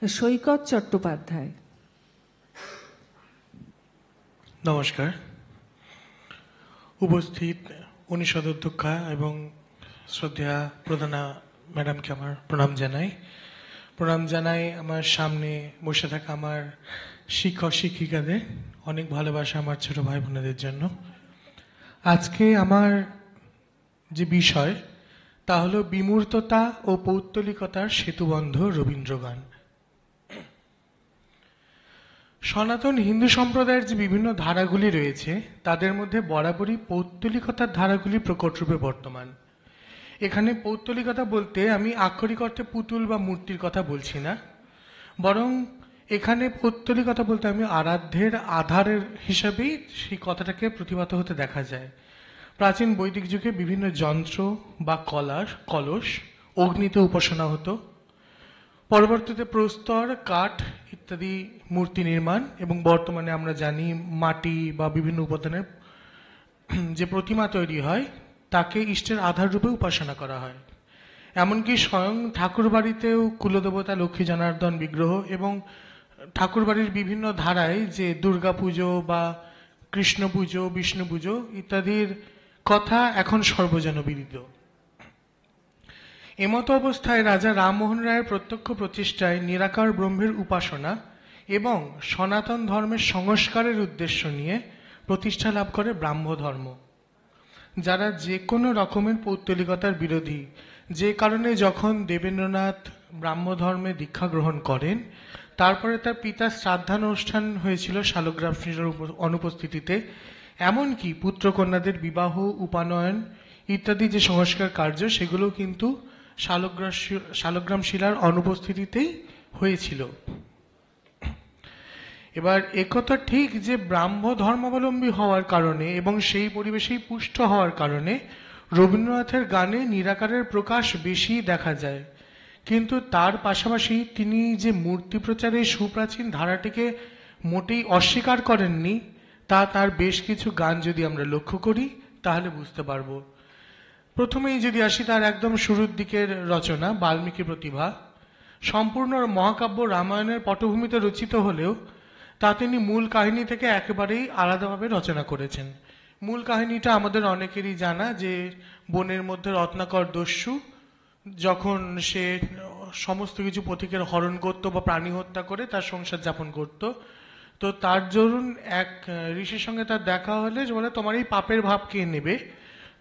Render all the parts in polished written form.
সৈকত চট্টোপাধ্যায়। নমস্কার। উপস্থিত অনুষদ অধ্যক্ষা এবং শ্রদ্ধেয়া প্রধানা ম্যাডামকে আমার প্রণাম জানাই আমার সামনে বসে থাকা আমার শিক্ষক শিক্ষিকাদের, অনেক ভালোবাসা আমার ছোট ভাই বোনেদের জন্য। আজকে আমার যে বিষয় তা হলো বিমূর্ততা ও পৌত্তলিকতার সেতুবন্ধ রবীন্দ্রগান। সনাতন হিন্দু সম্প্রদায়ের যে বিভিন্ন ধারাগুলি রয়েছে তাদের মধ্যে বরাবরই পৌত্তলিকতার ধারাগুলি প্রকট রূপে বর্তমান। এখানে পৌত্তলিকতা বলতে আমি আক্ষরিক অর্থে পুতুল বা মূর্তির কথা বলছি না, বরং এখানে পৌত্তলিকতা বলতে আমি আরাধ্যের আধারের হিসাবেই সেই কথাটাকে প্রতিভাত হতে দেখা যায়। প্রাচীন বৈদিক যুগে বিভিন্ন যন্ত্র বা কলস অগ্নিতে উপাসনা হতো। পরবর্তীতে প্রস্তর, কাঠ ইত্যাদি মূর্তি নির্মাণ, এবং বর্তমানে আমরা জানি মাটি বা বিভিন্ন উপাদানের যে প্রতিমা তৈরি হয় তাকে ইষ্টের আধার রূপে উপাসনা করা হয়। এমনকি স্বয়ং ঠাকুর বাড়িতেও কুলদেবতা লক্ষ্মী জনার্দন বিগ্রহ এবং ঠাকুর বাড়ির বিভিন্ন ধারায় যে দুর্গা পুজো বা কৃষ্ণ পুজো, বিষ্ণু পুজো ইত্যাদির কথা এখন সর্বজনবিদিত। এমতো অবস্থায় রাজা রামমোহন রায়ের প্রত্যক্ষ প্রচেষ্টায় নিরাকার ব্রহ্মের উপাসনা এবং সনাতন ধর্মের সংস্কারের উদ্দেশ্য নিয়ে প্রতিষ্ঠা লাভ করে ব্রাহ্ম ধর্ম, যারা যে কোনো রকমের পৌত্তলিকতার বিরোধী। যে কারণে যখন দেবেন্দ্রনাথ ব্রাহ্ম ধর্মে দীক্ষা গ্রহণ করেন, তারপরে তার পিতার শ্রাদ্ধানুষ্ঠান হয়েছিল শালগ্রাম শিলার অনুপস্থিতিতে। এমনকি পুত্রকন্যাদের বিবাহ, উপানয়ন ইত্যাদি যে সংস্কার কার্য সেগুলো কিন্তু শালগ্রাম শিলার অনুপস্থিতিতেই হয়েছিল। এবার একথা ঠিক যে ব্রাহ্ম ধর্মাবলম্বী হওয়ার কারণে এবং সেই পরিবেশেই পুষ্ট হওয়ার কারণে রবীন্দ্রনাথের গানে নিরাকারের প্রকাশ বেশি দেখা যায়, কিন্তু তার পাশাপাশি তিনি যে মূর্তি প্রচারের সুপ্রাচীন ধারাটিকে মোটেই অস্বীকার করেননি তা তার বেশ কিছু গান যদি আমরা লক্ষ্য করি তাহলে বুঝতে পারবো। প্রথমেই যদি আসি তার একদম শুরুর দিকের রচনা বাল্মীকি প্রতিভা, সম্পূর্ণ মহাকাব্য রামায়ণের পটভূমিতে রচিত হলেও তা তিনি মূল কাহিনী থেকে একেবারেই আলাদাভাবে রচনা করেছেন। মূল কাহিনীটা আমাদের অনেকেরই জানা, যে বনের মধ্যে রত্নাকর দস্যু যখন সে সমস্ত কিছু পথিকের হরণ করত বা প্রাণী হত্যা করে তার সংসার যাপন করত, তো তার দরুন এক ঋষির সঙ্গে তার দেখা হলে বলে তোমার এই পাপের ভাব কে নেবে,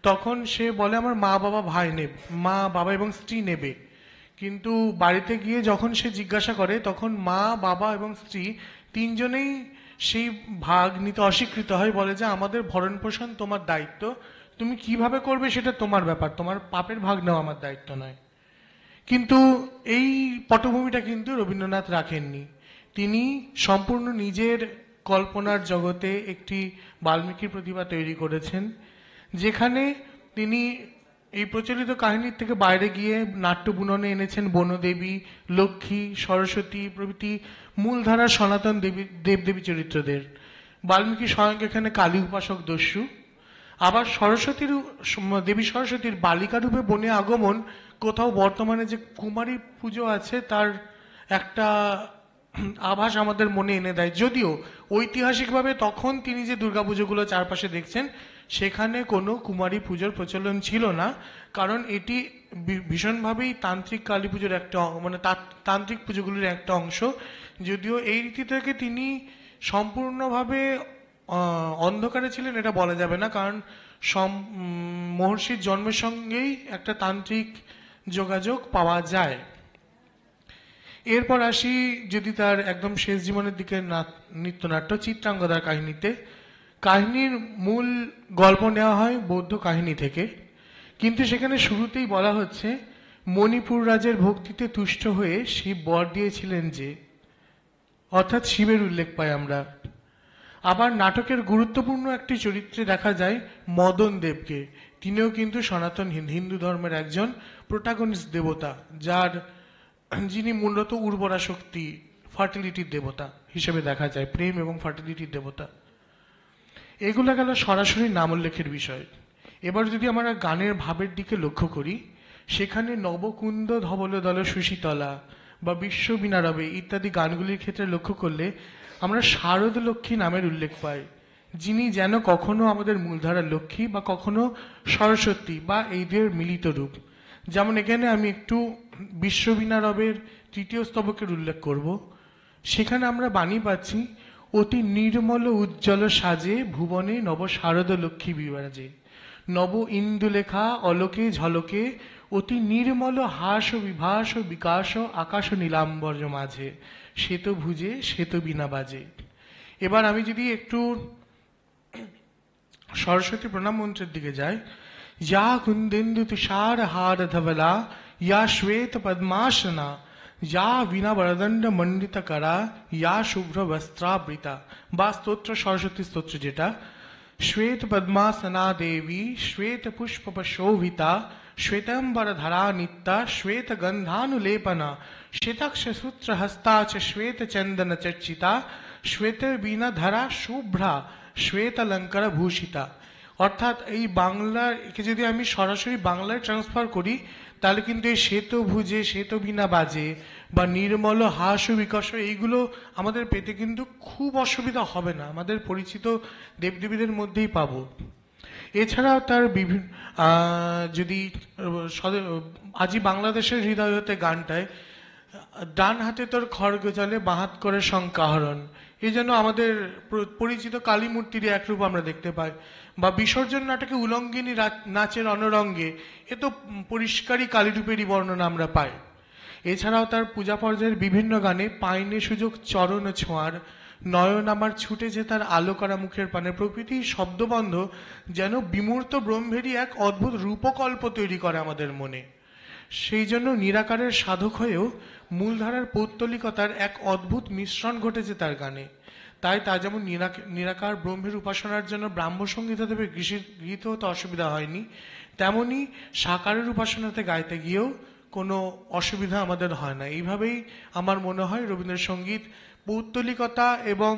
তখন সে বলে আমার মা বাবা ভাই নেবে, মা বাবা এবং স্ত্রী নেবে। কিন্তু বাড়িতে গিয়ে যখন সে জিজ্ঞাসা করে তখন মা বাবা এবং স্ত্রী তিনজনেই সেই ভাগ নিতে অস্বীকৃত হয়, বলে যে আমাদের ভরণ পোষণ তোমার দায়িত্ব, তুমি কিভাবে করবে সেটা তোমার ব্যাপার, তোমার পাপের ভাগ নেওয়া আমার দায়িত্ব নয়। কিন্তু এই পটভূমিটা কিন্তু রবীন্দ্রনাথ রাখেননি। তিনি সম্পূর্ণ নিজের কল্পনার জগতে একটি বাল্মীকির প্রতিভা তৈরি করেছেন, যেখানে তিনি এই প্রচলিত কাহিনীর থেকে বাইরে গিয়ে নাট্য বুননে এনেছেন বনদেবী, লক্ষ্মী, সরস্বতী প্রভৃতি মূলধারা সনাতন দেবদেবী চরিত্রদের। বাল্মীকি স্বয়ং এখানে কালী উপাসক দস্যু, আবার দেবী সরস্বতীর বালিকা রূপে বনে আগমন কোথাও বর্তমানে যে কুমারী পুজো আছে তার একটা আভাস আমাদের মনে এনে দেয়। যদিও ঐতিহাসিকভাবে তখন তিনি যে দুর্গাপুজোগুলো চারপাশে দেখছেন সেখানে কোনো কুমারী পুজোর প্রচলন ছিল না, কারণ এটি ভীষণভাবেই তান্ত্রিক কালী পুজোর একটা মানে তান্ত্রিক পুজোগুলির একটা অংশ। যদিও এই রীতি থেকে তিনি সম্পূর্ণভাবে অন্ধকারে ছিলেন এটা বলা যাবে না, কারণ মহর্ষির জন্মের সঙ্গেই একটা তান্ত্রিক যোগাযোগ পাওয়া যায়। এরপর আসি যদি তার একদম শেষ জীবনের দিকে নৃত্যনাট্য চিত্রাঙ্গদার কাহিনীতে। কাহিনীর মূল গল্প নেওয়া হয় বৌদ্ধ কাহিনী থেকে, কিন্তু সেখানে শুরুতেই বলা হচ্ছে মণিপুর রাজের ভক্তিতে তুষ্ট হয়ে শিব বর দিয়েছিলেন যে, অর্থাৎ শিবের উল্লেখ পাই আমরা। আবার নাটকের গুরুত্বপূর্ণ একটি চরিত্রে দেখা যায় মদন দেবকে, তিনিও কিন্তু সনাতন হিন্দু ধর্মের একজন প্রোটাগনিস্ট দেবতা, যিনি মূলত উর্বরা শক্তি, ফার্টিলিটির দেবতা হিসেবে দেখা যায়, প্রেম এবং ফার্টিলিটির দেবতা। এগুলো গেল সরাসরি নাম উল্লেখের বিষয়। এবার যদি আমরা গানের ভাবের দিকে লক্ষ্য করি, সেখানে নবকুন্দ ধবল দল সুশীতলা, বা বিশ্ববীণা রবে ইত্যাদি গানগুলির ক্ষেত্রে লক্ষ্য করলে আমরা শারদ লক্ষ্মী নামের উল্লেখ পাই, যিনি যেন কখনো আমাদের মূলধারার লক্ষ্মী বা কখনো সরস্বতী বা এইদের মিলিত রূপ। যেমন এখানে আমি একটু বিশ্ববীণা রবের তৃতীয় স্তবকের উল্লেখ করব। সেখানে আমরা বাণী পাচ্ছি, অতি নির্মল উজ্জ্বল সাজে ভুবনে নব শারদ লক্ষ্মী বিরাজে, নব ইন্দুলেখা অলোকে ঝলকে, অতি নির্মল হাস বিভাস বিকাশ আকাশ নীলাম্বর্য মাঝে, শ্বেত ভুজে শ্বেত বীণা বাজে। এবার আমি যদি একটু সরস্বতী প্রণাম মন্ত্রের দিকে যাই, ইয়া কুন্দেন্দু তুষার হার ধবলা, ইয়া শ্বেত পদ্মাসনা, ইয়া বীণা বরদণ্ড মণ্ডিত করা, ইয়া শুভ্র বস্ত্রাবৃতা, বা স্তোত্র সরস্বতী স্তোত্র যেটা, শ্বেত পদ্মাসনা দেবী শ্বেত পুষ্প শোভিতা, শ্বেতাম্বর ধরা নিত্যা শ্বেত গন্ধানুলেপনা, শ্বেতাক্ষ সূত্র হস্তা চ শ্বেত চন্দন চর্চিতা, শ্বেত বীণা ধরা শুভ্রা শ্বেতালঙ্কার ভূষিতা। অর্থাৎ এই বাংলার একে যদি আমি সরাসরি বাংলায় ট্রান্সফার করি, তাহলে কিন্তু এই শ্বেত ভুজে শ্বেত বীণা বাজে বা নির্মল হাস বিকশ এইগুলো আমাদের পেতে কিন্তু খুব অসুবিধা হবে না, আমাদের পরিচিত দেবদেবীদের মধ্যেই পাবো। এছাড়াও তার বিভিন্ন যদি আজি বাংলাদেশের হৃদয় হতে গানটায় ডান হাতে তোর খড়গ চলে বাঁ হাত করে শঙ্কাহরণ, এই জন্য আমাদের পরিচিত কালী মূর্তির এক রূপ আমরা দেখতে পাই। বা বিসর্জন নাটকে উলঙ্গিনী নাচের অনরঙ্গে, এ তো পরিষ্কারই কালী রূপেরই বর্ণনা আমরা পাই। এছাড়াও তার পূজা পর্যায়ের বিভিন্ন গানে পাইনে সুযোগ চরণ ছোঁয়ার, নয়ন আমার ছুটে যে তার আলো করা মুখের পানে প্রকৃতি শব্দবন্ধ যেন বিমূর্ত ব্রহ্মেরই এক অদ্ভুত রূপকল্প তৈরি করে আমাদের মনে। সেই জন্য নিরাকারের সাধক হয়েও মূলধারার পৌত্তলিকতার এক অদ্ভুত মিশ্রণ ঘটেছে তার গানে। তাই তা যেমন নিরাকার ব্রহ্মের উপাসনার জন্য ব্রাহ্ম সংগীতদেবে গৃহীত হতে অসুবিধা হয়নি, তেমনি সাকারের উপাসনাতে গাইতে গিয়েও কোনো অসুবিধা আমাদের হয় না। এইভাবেই আমার মনে হয় রবীন্দ্রসঙ্গীত পৌত্তলিকতা এবং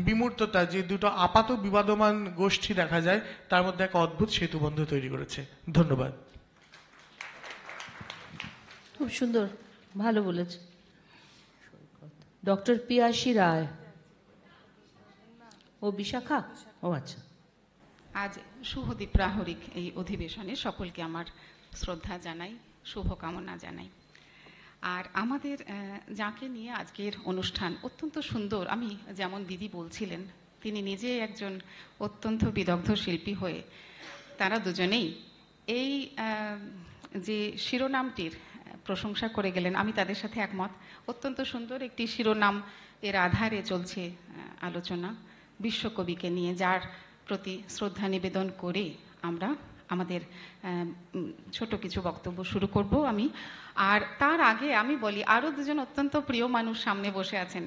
বিমূর্ততা, যে দুটো আপাত বিবাদমান গোষ্ঠী দেখা যায়, তার মধ্যে এক অদ্ভুত সেতুবন্ধ তৈরি করেছে। ধন্যবাদ। খুব সুন্দর, ভালো বলেছে। ডক্টর পিয়াসী রায়। ও বিশাখা, ও আচ্ছা। আজ শুভ দ্বীপ্রাহরিক এই অধিবেশনে সকলকে আমার শ্রদ্ধা জানাই, শুভকামনা জানাই। আর আমাদের যাকে নিয়ে আজকের অনুষ্ঠান অত্যন্ত সুন্দর, আমি যেমন দিদি বলছিলেন, তিনি নিজে একজন অত্যন্ত বিদগ্ধ শিল্পী হয়ে তারা দুজনেই এই যে শিরোনামটির প্রশংসা করে গেলেন, আমি তাদের সাথে একমত। অত্যন্ত সুন্দর একটি শিরোনাম, এর আধারে চলছে আলোচনা বিশ্বকবিকে নিয়ে, যার প্রতি শ্রদ্ধা নিবেদন করে আমরা আমাদের ছোট কিছু বক্তব্য শুরু করব আমি। আর তার আগে আমি বলি, আরও দুজন অত্যন্ত প্রিয় মানুষ সামনে বসে আছেন,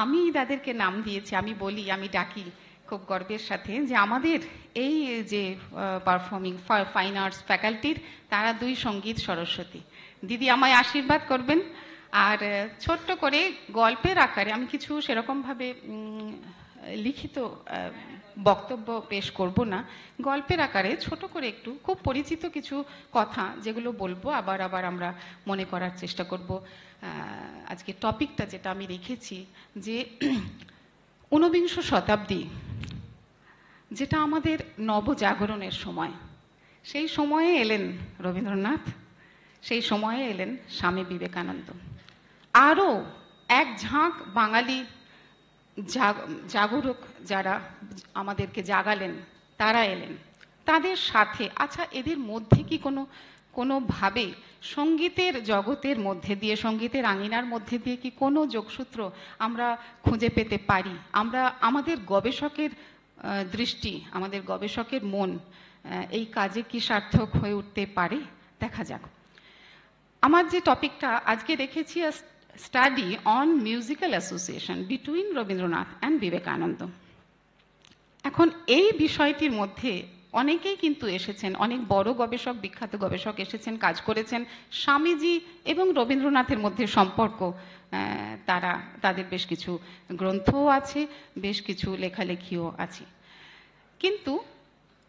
আমি তাদেরকে নাম দিয়েছি, আমি বলি, আমি ডাকি খুব গর্বের সাথে যে আমাদের এই যে পারফর্মিং ফাইন আর্টস ফ্যাকাল্টির তারা দুই সঙ্গীত সরস্বতী। দিদি আমায় আশীর্বাদ করবেন। আর ছোট্ট করে গল্পের আকারে, আমি কিছু সেরকমভাবে লিখিত বক্তব্য পেশ করব না, গল্পের আকারে ছোট করে একটু খুব পরিচিত কিছু কথা যেগুলো বলবো, আবার আবার আমরা মনে করার চেষ্টা করব। আজকে টপিকটা যেটা আমি রেখেছি, যে ঊনবিংশ শতাব্দী যেটা আমাদের নবজাগরণের সময়, সেই সময়ে এলেন রবীন্দ্রনাথ, সেই সময়ে এলেন স্বামী বিবেকানন্দ, আরও এক ঝাঁক বাঙালি জাগরুক যারা আমাদেরকে জাগালেন, তারা এলেন। তাদের সাথে, আচ্ছা, এদের মধ্যে কি কোনোভাবে সঙ্গীতের জগতের মধ্যে দিয়ে, সঙ্গীতের আঙিনার মধ্যে দিয়ে কি কোনো যোগসূত্র আমরা খুঁজে পেতে পারি? আমরা, আমাদের গবেষকের দৃষ্টি, আমাদের গবেষকের মন এই কাজে কি সার্থক হয়ে উঠতে পারে? দেখা যাক। আমার যে টপিকটা আজকে রেখেছি, study on musical association between Rabindranath and Vivekananda. এখন এই বিষয়টির মধ্যে অনেকেই কিন্তু এসেছেন, অনেক বড় গবেষক, বিখ্যাত গবেষক এসেছেন, কাজ করেছেন। স্বামীজি এবং রবীন্দ্রনাথের মধ্যে সম্পর্ক, তাদের বেশ কিছু গ্রন্থও আছে, বেশ কিছু লেখালেখিও আছে। কিন্তু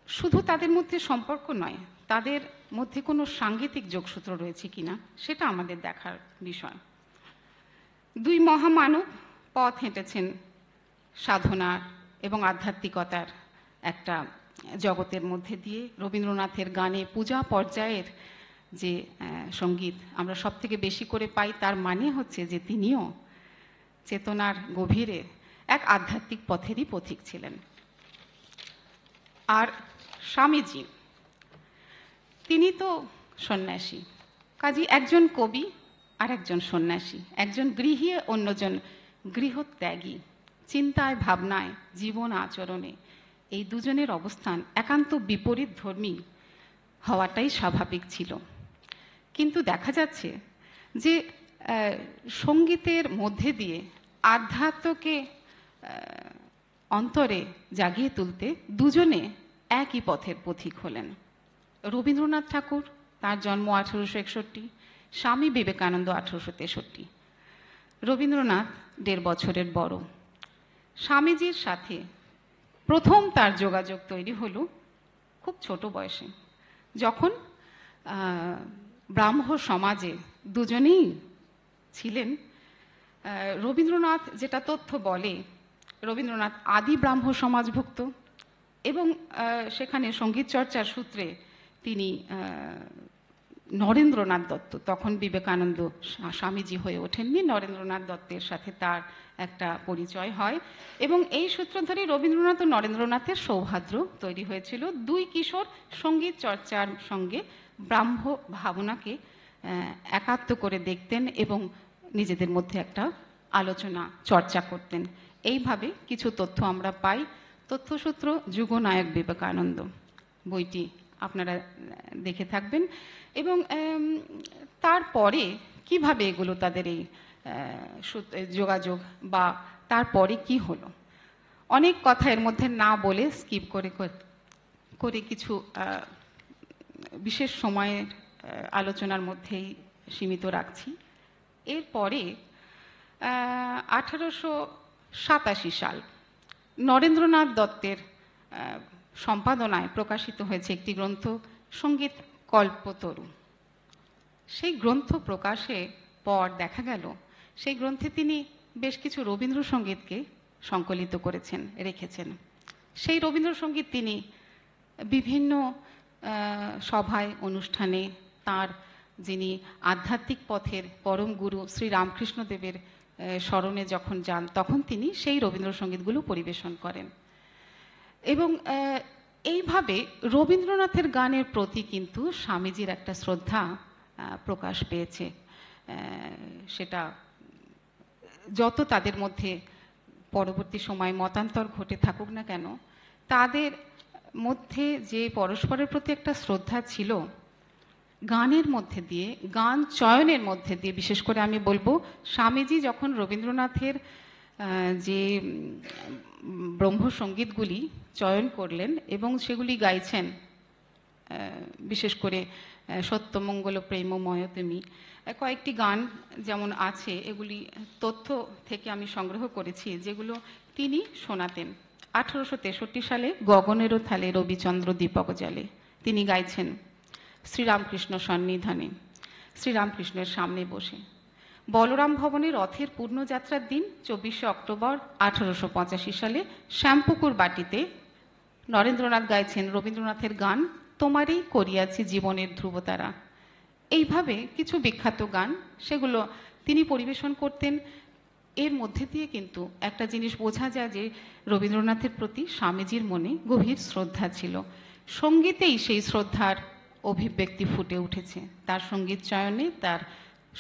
শুধু তাদের মধ্যে সম্পর্ক নয়, তাদের মধ্যে কোনো সাংগীতিক যোগসূত্র রয়েছে কিনা সেটা আমাদের দেখার বিষয়। দুই মহামানব পথ হেঁটেছেন সাধনার এবং আধ্যাত্মিকতার একটা জগতের মধ্যে দিয়ে। রবীন্দ্রনাথের গানে পূজা পর্যায়ের যে সঙ্গীত আমরা সব থেকে বেশি করে পাই, তার মানে হচ্ছে যে তিনিও চেতনার গভীরে এক আধ্যাত্মিক পথেরই পথিক ছিলেন। আর স্বামীজি, তিনি তো সন্ন্যাসী, কাজী একজন কবি আর একজন সন্ন্যাসী, একজন গৃহী অন্যজন গৃহত্যাগী, চিন্তায় ভাবনায় জীবন আচরণে এই দুজনের অবস্থান একান্ত বিপরীত ধর্মী হওয়াটাই স্বাভাবিক ছিল। কিন্তু দেখা যাচ্ছে যে সঙ্গীতের মধ্যে দিয়ে আধ্যাত্মকে অন্তরে জাগিয়ে তুলতে দুজনে একই পথের পথিক হলেন। রবীন্দ্রনাথ ঠাকুর, তার জন্ম 1861, স্বামী বিবেকানন্দ 1863। রবীন্দ্রনাথ 1.5 বছরের বড়। স্বামীজির সাথে প্রথম তার যোগাযোগ তৈরি হলো খুব ছোট বয়সে, যখন ব্রাহ্ম সমাজে দুজনেই ছিলেন। রবীন্দ্রনাথ যেটা তথ্য বলে, রবীন্দ্রনাথ আদি ব্রাহ্ম সমাজভুক্ত এবং সেখানে সঙ্গীত চর্চার সূত্রে তিনি নরেন্দ্রনাথ দত্ত, তখন বিবেকানন্দ স্বামীজি হয়ে ওঠেননি, নরেন্দ্রনাথ দত্তের সাথে তার একটা পরিচয় হয় এবং এই সূত্র ধরে রবীন্দ্রনাথ ও নরেন্দ্রনাথের সৌহার্দ্য তৈরি হয়েছিল। দুই কিশোর সঙ্গীত চর্চার সঙ্গে ব্রাহ্ম ভাবনাকে একাত্ম করে দেখতেন এবং নিজেদের মধ্যে একটা আলোচনা চর্চা করতেন। এইভাবে কিছু তথ্য আমরা পাই। তথ্যসূত্র যুগনায়ক বিবেকানন্দ, বইটি আপনারা দেখে থাকবেন। এবং তারপরে কিভাবে এগুলো তাদের এই যোগাযোগ বা তারপরে কি হলো, অনেক কথা এর মধ্যে না বলে স্কিপ করে কিছু বিশেষ সময়ের আলোচনার মধ্যেই সীমিত রাখছি। এরপরে 1887 সাল নরেন্দ্রনাথ দত্তের সম্পাদনায় প্রকাশিত হয়েছে একটি গ্রন্থ, সঙ্গীত কল্পতরু। সেই গ্রন্থ প্রকাশে পর দেখা গেল সেই গ্রন্থে তিনি বেশ কিছু রবীন্দ্রসঙ্গীতকে সংকলিত করেছেন, রেখেছেন। সেই রবীন্দ্রসঙ্গীত তিনি বিভিন্ন সভায় অনুষ্ঠানে তার যিনি আধ্যাত্মিক পথের পরম গুরু শ্রী রামকৃষ্ণদেবের স্মরণে যখন যান, তখন তিনি সেই রবীন্দ্রসঙ্গীতগুলো পরিবেশন করেন। এবং এইভাবে রবীন্দ্রনাথের গানের প্রতি কিন্তু স্বামীজির একটা শ্রদ্ধা প্রকাশ পেয়েছে। সেটা যত তাদের মধ্যে পরবর্তী সময় মতান্তর ঘটে থাকুক না কেন, তাদের মধ্যে যে পরস্পরের প্রতি একটা শ্রদ্ধা ছিল, গানের মধ্যে দিয়ে, গান চয়নের মধ্যে দিয়ে, বিশেষ করে আমি বলবো স্বামীজি যখন রবীন্দ্রনাথের যে ব্রহ্মসঙ্গীতগুলি চয়ন করলেন এবং সেগুলি গাইছেন, বিশেষ করে সত্যমঙ্গল প্রেমময় তুমি, কয়েকটি গান যেমন আছে, এগুলি তথ্য থেকে আমি সংগ্রহ করেছি, যেগুলো তিনি শোনাতেন। 1863 সালে গগনেরও থালে রবিচন্দ্র দীপক জালে তিনি গাইছেন শ্রীরামকৃষ্ণ সন্নিধানে, শ্রীরামকৃষ্ণের সামনে বসে। বলরাম ভবনের রথের পূর্ণযাত্রার দিন 24শে অক্টোবর 1885 সালে শ্যামপুকুর বাটিতে নরেন্দ্রনাথ গাইছেন রবীন্দ্রনাথের গান তোমারই করিয়াছি জীবনের ধ্রুবতারা। এইভাবে কিছু বিখ্যাত গান, সেগুলো তিনি পরিবেশন করতেন। এর মধ্যে দিয়ে কিন্তু একটা জিনিস বোঝা যায় যে রবীন্দ্রনাথের প্রতি স্বামীজির মনে গভীর শ্রদ্ধা ছিল। সঙ্গীতেই সেই শ্রদ্ধার অভিব্যক্তি ফুটে উঠেছে, তার সঙ্গীত চয়নে, তার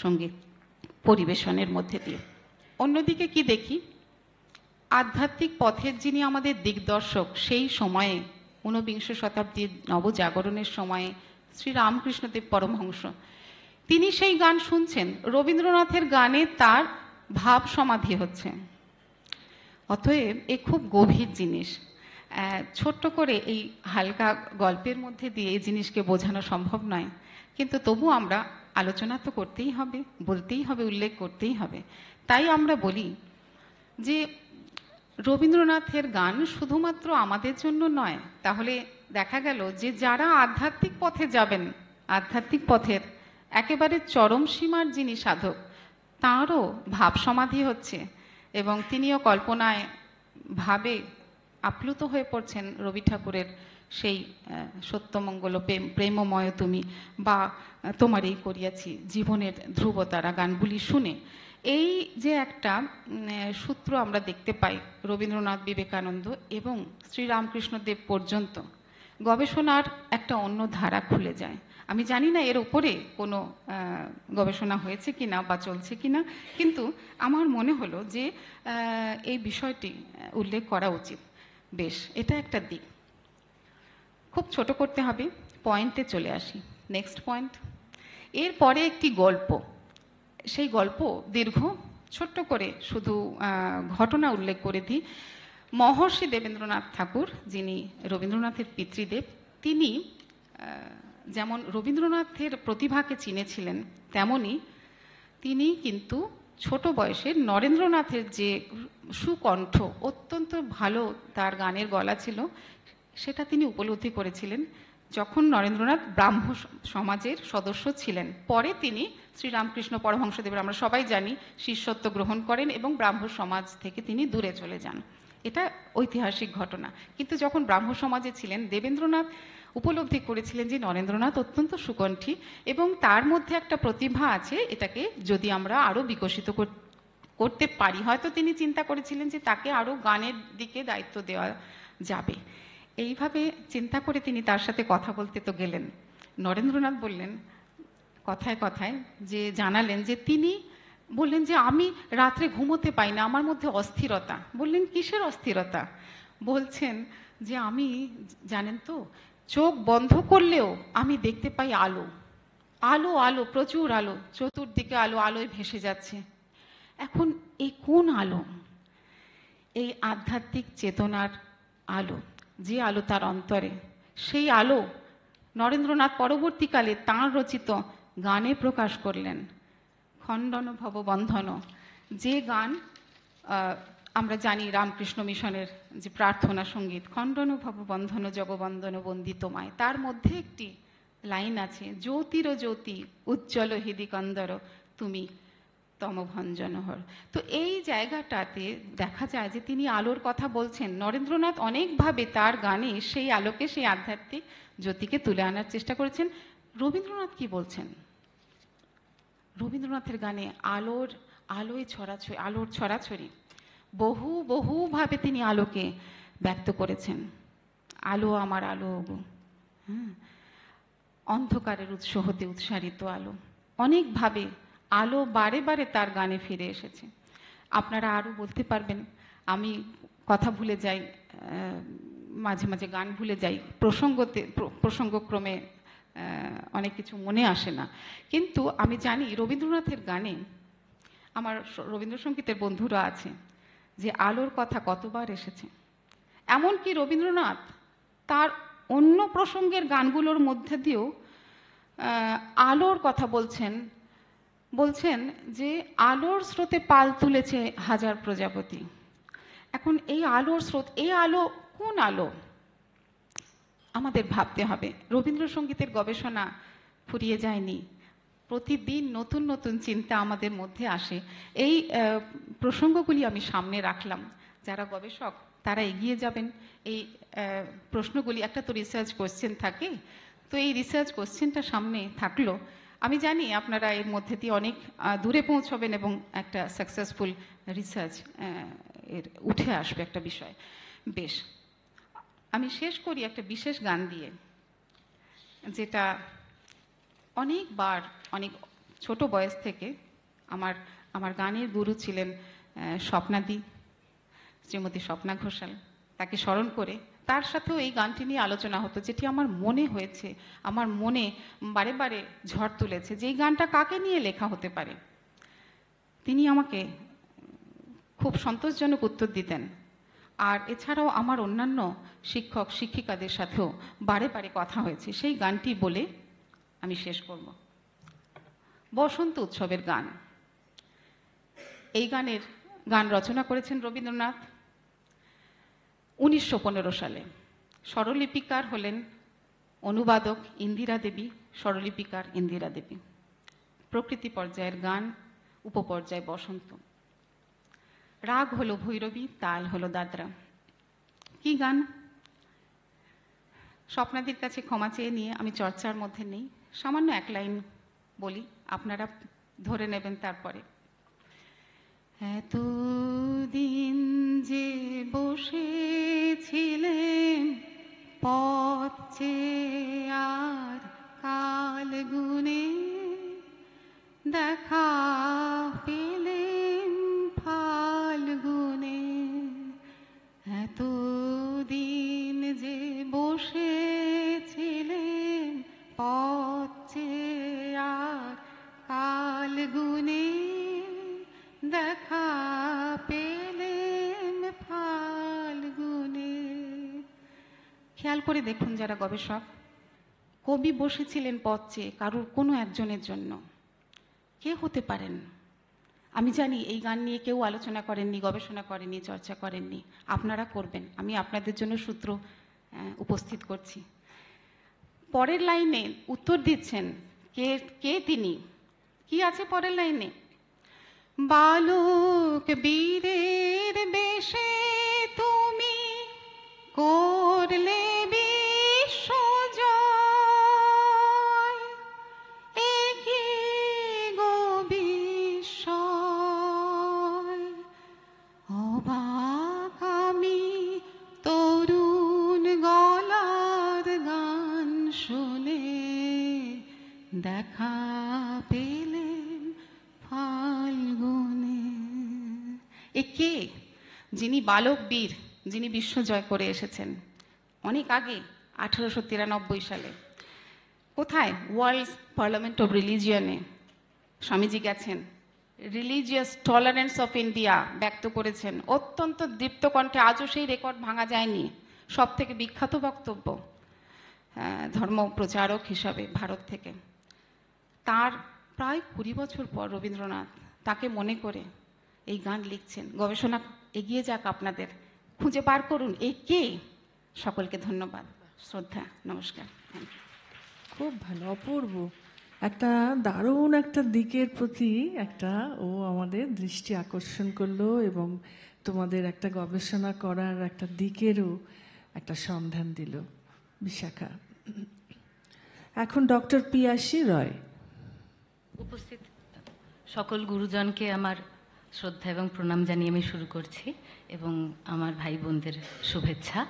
সঙ্গীত পরিবেশনের মধ্যে দিয়ে। অন্যদিকে কি দেখি, আধ্যাত্মিক পথের যিনি আমাদের দিগদর্শক সেই সময়ে, 19বিংশ শতাব্দীর নবজাগরণের সময়ে শ্রী রামকৃষ্ণদেব পরমহংস, তিনি সেই গান শুনছেন, রবীন্দ্রনাথের গানে তার ভাব সমাধি হচ্ছে। অতএব এ খুব গভীর জিনিস। ছোট্ট করে এই হালকা গল্পের মধ্যে দিয়ে এই জিনিসকে বোঝানো সম্ভব নয়, কিন্তু তবু আমরা আলোচনা তো করতেই হবে, বলতেই হবে, উল্লেখ করতেই হবে। তাই আমরা বলি যে রবীন্দ্রনাথের গান শুধুমাত্র আমাদের জন্য নয়। তাহলে দেখা গেল যে যারা আধ্যাত্মিক পথে যাবেন, আধ্যাত্মিক পথের একেবারে চরম সীমার যিনি সাধক, তাঁরও ভাব সমাধি হচ্ছে এবং তিনিও কল্পনায় ভাবে আপ্লুত হয়ে পড়ছেন রবি ঠাকুরের সেই সত্যমঙ্গল প্রেমময় তুমি বা তোমার এই করিয়াছি জীবনের ধ্রুবতারা গানগুলি শুনে এই যে একটা সূত্র আমরা দেখতে পাই রবীন্দ্রনাথ, বিবেকানন্দ এবং শ্রীরামকৃষ্ণদেব পর্যন্ত, গবেষণার একটা অন্য ধারা খুলে যায়। আমি জানি না এর উপরে কোনো গবেষণা হয়েছে কিনা বা চলছে কিনা, কিন্তু আমার মনে হলো যে এই বিষয়টি উল্লেখ করা উচিত। বেশ, এটা একটা দিক। খুব ছোট করতে হবে, পয়েন্টে চলে আসি। নেক্সট পয়েন্ট, এরপরে একটি গল্প, সেই গল্প দীর্ঘ, ছোট্ট করে শুধু ঘটনা উল্লেখ করে দিই। মহর্ষি দেবেন্দ্রনাথ ঠাকুর, যিনি রবীন্দ্রনাথের পিতৃদেব, তিনি যেমন রবীন্দ্রনাথের প্রতিভাকে চিনেছিলেন, তেমনি তিনি কিন্তু ছোট বয়সে নরেন্দ্রনাথের যে সুকণ্ঠ, অত্যন্ত ভালো তার গানের গলা ছিল, সেটা তিনি উপলব্ধি করেছিলেন যখন নরেন্দ্রনাথ ব্রাহ্ম সমাজের সদস্য ছিলেন। পরে তিনি শ্রীরামকৃষ্ণ পরমহংসদেবের, আমরা সবাই জানি, শিষ্যত্ব গ্রহণ করেন এবং ব্রাহ্ম সমাজ থেকে তিনি দূরে চলে যান। এটা ঐতিহাসিক ঘটনা। কিন্তু যখন ব্রাহ্ম সমাজে ছিলেন, দেবেন্দ্রনাথ উপলব্ধি করেছিলেন যে নরেন্দ্রনাথ অত্যন্ত সুকণ্ঠী এবং তার মধ্যে একটা প্রতিভা আছে, এটাকে যদি আমরা আরো বিকশিত করতে পারি, হয়তো তিনি চিন্তা করেছিলেন যে তাকে আরো গানের দিকে দায়িত্ব দেওয়া যাবে। এইভাবে চিন্তা করে তিনি তার সাথে কথা বলতে তো গেলেন। নরেন্দ্রনাথ বললেন কথায় কথায়, যে জানালেন যে তিনি বললেন যে আমি রাত্রে ঘুমোতে পাই না, আমার মধ্যে অস্থিরতা। বললেন কিসের অস্থিরতা? বলছেন যে আমি, জানেন তো, চোখ বন্ধ করলেও আমি দেখতে পাই আলো, আলো আলো, প্রচুর আলো, চতুর্দিকে আলো, আলোয় ভেসে যাচ্ছে। এখন এই কোন আলো? এই আধ্যাত্মিক চেতনার আলো, যে আলো তার অন্তরে, সেই আলো নরেন্দ্রনাথ পরবর্তীকালে তাঁর রচিত গানে প্রকাশ করলেন। খণ্ডন ভব বন্ধন, যে গান আমরা জানি রামকৃষ্ণ মিশনের যে প্রার্থনা সঙ্গীত, খণ্ডন ভব বন্ধন জগবন্দন বন্দিতমায়, তার মধ্যে একটি লাইন আছে, জ্যোতির জ্যোতি উজ্জ্বল হৃদিকন্দর তুমি তমভঞ্জনহর। তো এই জায়গাটাতে দেখা যায় যে তিনি আলোর কথা বলছেন। নরেন্দ্রনাথ অনেকভাবে তার গানে সেই আলোকে, সেই আধ্যাত্মিক জ্যোতিকে তুলে আনার চেষ্টা করেছেন। রবীন্দ্রনাথ কি বলছেন? রবীন্দ্রনাথের গানে আলোর ছড়াছড়ি, বহুভাবে তিনি আলোকে ব্যক্ত করেছেন। আলো আমার আলো গো, অন্ধকারের উৎস হতে উৎসারিত আলো, অনেকভাবে আলো বারে বারে তার গানে ফিরে এসেছে। আপনারা আরো বলতে পারবেন, আমি কথা ভুলে যাই, মাঝে মাঝে গান ভুলে যাই, প্রসঙ্গক্রমে অনেক কিছু মনে আসে না। কিন্তু আমি জানি রবীন্দ্রনাথের গানে, আমার রবীন্দ্রসঙ্গীতের বন্ধুরা আছে, যে আলোর কথা কতবার এসেছে। এমনকি রবীন্দ্রনাথ তার অন্য প্রসঙ্গের গানগুলোর মধ্যে দিয়েও আলোর কথা বলছেন যে আলোর স্রোতে পাল তুলেছে হাজার প্রজাপতি। এখন এই আলোর স্রোত, এই আলো কোন আলো? আমাদের ভাবতে হবে। রবীন্দ্রসঙ্গীতের গবেষণা ফুরিয়ে যায়নি, প্রতিদিন নতুন নতুন চিন্তা আমাদের মধ্যে আসে। এই প্রসঙ্গগুলি আমি সামনে রাখলাম। যারা গবেষক তারা এগিয়ে যাবেন। এই প্রশ্নগুলি, একটা তো রিসার্চ কোশ্চেন থাকে, তো এই রিসার্চ কোশ্চেনটা সামনে থাকলো। আমি জানি আপনারা এর মধ্যে দিয়ে অনেক দূরে পৌঁছবেন এবং একটা সাকসেসফুল রিসার্চ এর উঠে আসবে একটা বিষয়। বেশ, আমি শেষ করি একটা বিশেষ গান দিয়ে, যেটা অনেকবার, অনেক ছোট বয়স থেকে আমার গানের গুরু ছিলেন স্বপ্নাদি, শ্রীমতী স্বপ্না ঘোষাল। তাকে স্মরণ করে তার সাথেও এই গানটি নিয়ে আলোচনা হতো, যেটি আমার মনে হয়েছে, আমার মনে বারে বারে ঝড় তুলেছে যে এই গানটা কাকে নিয়ে লেখা হতে পারে। তিনি আমাকে খুব সন্তোষজনক উত্তর দিতেন। আর এছাড়াও আমার অন্যান্য শিক্ষক শিক্ষিকাদের সাথেও বারে বারে কথা হয়েছে। সেই গানটি বলে আমি শেষ করব। বসন্ত উৎসবের গান। এই গান রচনা করেছেন রবীন্দ্রনাথ 1915 সালে। স্বরলিপিকার হলেন অনুবাদক ইন্দিরা দেবী, স্বরলিপিকার ইন্দিরা দেবী। প্রকৃতি পর্যায়ের গান, উপপর্যায় বসন্ত। রাগ হলো ভৈরবী, তাল হলো দাদরা। কি গান? স্বপ্নাদির কাছে ক্ষমা চেয়ে নিয়ে আমি চর্চার মধ্যে নেই, সামান্য এক লাইন বলি, আপনারা ধরে নেবেন তারপরে। এতদিন যে বসেছিলেন পথ চেয়ে আর কাল গুনে, দেখা পেলেন ফাল্গুনে। এতদিন যে বসেছিলেন পথ চেয়ে আর কাল গুনে, দেখা পেলেন ফাল্গুনে। খেয়াল করে দেখুন যারা গবেষক, কবি বসেছিলেন পথ চেয়ে কারুর কোনো একজনের জন্য। কে হতে পারেন? আমি জানি এই গান নিয়ে কেউ আলোচনা করেননি, গবেষণা করেননি, চর্চা করেননি। আপনারা করবেন, আমি আপনাদের জন্য সূত্র উপস্থিত করছি। পরের লাইনে উত্তর দিচ্ছেন কে কে তিনি। কি আছে পরের লাইনে? বালক বীরের বেশে তুমি করলে বিশ্বজয়, একি গো বিস্ময়। অবাক আমি তরুণ গলার গান শুনে, দেখা পেলেন ফাল্গুনে। এ কে? যিনি বালক বীর, যিনি বিশ্বজয় করে এসেছেন অনেক আগে, 1893 সালে। কোথায়? ওয়ার্ল্ড পার্লামেন্ট অফ রিলিজিয়নে স্বামীজি গেছেন, রিলিজিয়াস টলারেন্স অফ ইন্ডিয়া ব্যক্ত করেছেন অত্যন্ত দীপ্ত কণ্ঠে। আজও সেই রেকর্ড ভাঙা যায়নি। সব থেকে বিখ্যাত বক্তব্য ধর্ম প্রচারক হিসাবে ভারত থেকে। তার প্রায় 20 বছর পর রবীন্দ্রনাথ তাকে মনে করে এই গান লিখছেন। গবেষণা এগিয়ে যাক আপনাদের, খুঁজে বার করুন এ কে। সকলকে ধন্যবাদ, শ্রদ্ধা, নমস্কার। খুব ভালো, অপূর্ব একটা দারুণ একটা দিকের প্রতি একটা ও আমাদের দৃষ্টি আকর্ষণ করলো, এবং তোমাদের একটা গবেষণা করার একটা দিকেরও একটা সন্ধান দিল। বিশাখা। এখন ডক্টর পিয়াসী রয়। উপস্থিত সকল গুরুজনকে আমার শ্রদ্ধা এবং প্রণাম জানিয়ে আমি শুরু করছি, এবং আমার ভাই বোনদের শুভেচ্ছা।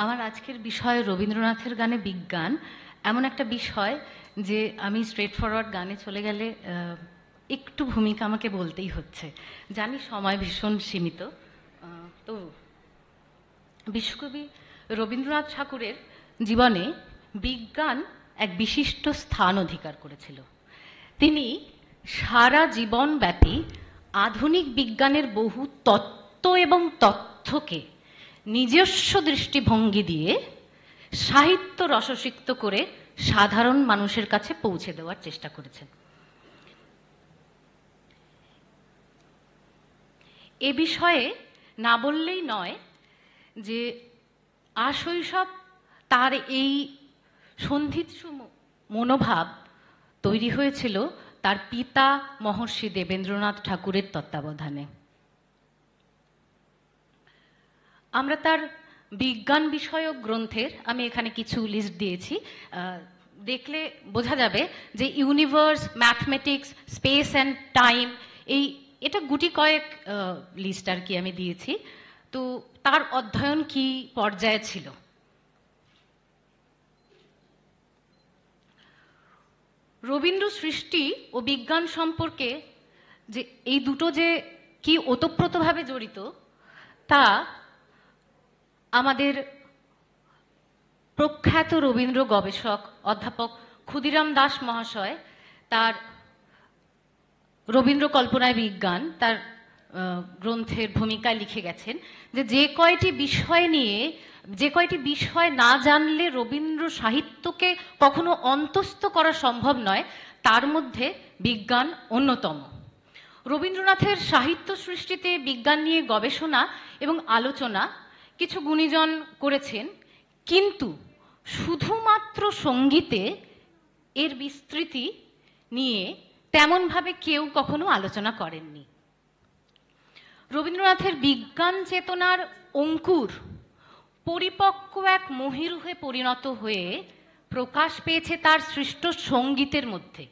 আমার আজকের বিষয় রবীন্দ্রনাথের গানে বিজ্ঞান, এমন একটা বিষয় যে আমি স্ট্রেট ফরওয়ার্ড গানে চলে গেলে একটু ভূমিকা আমাকে বলতেই হচ্ছে। জানি সময় ভীষণ সীমিত, তো বিশ্বকবি রবীন্দ্রনাথ ঠাকুরের জীবনে বিজ্ঞান এক বিশিষ্ট স্থান অধিকার করেছিল। তিনি সারা জীবনব্যাপী আধুনিক বিজ্ঞানের বহু তত্ত্ব এবং তথ্যকে নিজস্ব দৃষ্টিভঙ্গি দিয়ে সাহিত্য রসসিক্ত করে সাধারণ মানুষের কাছে পৌঁছে দেওয়ার চেষ্টা করেছেন। এ বিষয়ে না বললেই নয় যে আশৈশব তার এই সন্ধিৎসু মনোভাব তৈরি হয়েছিল তার পিতা মহর্ষি দেবেন্দ্রনাথ ঠাকুরের তত্ত্বাবধানে। আমরা তার বিজ্ঞান বিষয়ক গ্রন্থের, আমি এখানে কিছু লিস্ট দিয়েছি, দেখলে বোঝা যাবে যে universe, mathematics, space and time, এটা গুটি কয়েক লিস্ট আর কি আমি দিয়েছি। তো তার অধ্যয়ন কি পর্যায়ে ছিল? রবীন্দ্র সৃষ্টি ও বিজ্ঞান সম্পর্কে যে এই দুটো যে কি ওতপ্রোতভাবে জড়িত তা আমাদের প্রখ্যাত রবীন্দ্র গবেষক অধ্যাপক ক্ষুদিরাম দাস মহাশয় তার রবীন্দ্র কল্পনায় বিজ্ঞান তার গ্রন্থের ভূমিকায় লিখে গেছেন যে কয়টি বিষয় না জানলে রবীন্দ্র সাহিত্যকে কখনো অন্তস্থ করা সম্ভব নয়, তার মধ্যে বিজ্ঞান অন্যতম। রবীন্দ্রনাথের সাহিত্য সৃষ্টিতে বিজ্ঞান নিয়ে গবেষণা এবং আলোচনা কিছু গুণীজন করেছেন, কিন্তু শুধুমাত্র সঙ্গীতে এর বিস্তৃতি নিয়ে তেমনভাবে কেউ কখনো আলোচনা করেননি। রবীন্দ্রনাথের বিজ্ঞান চেতনার অঙ্কুর পরিপক্ক এক মহিরুহে পরিণত হয়ে প্রকাশ পেয়েছে তার সৃষ্ট সঙ্গীতের মধ্যে।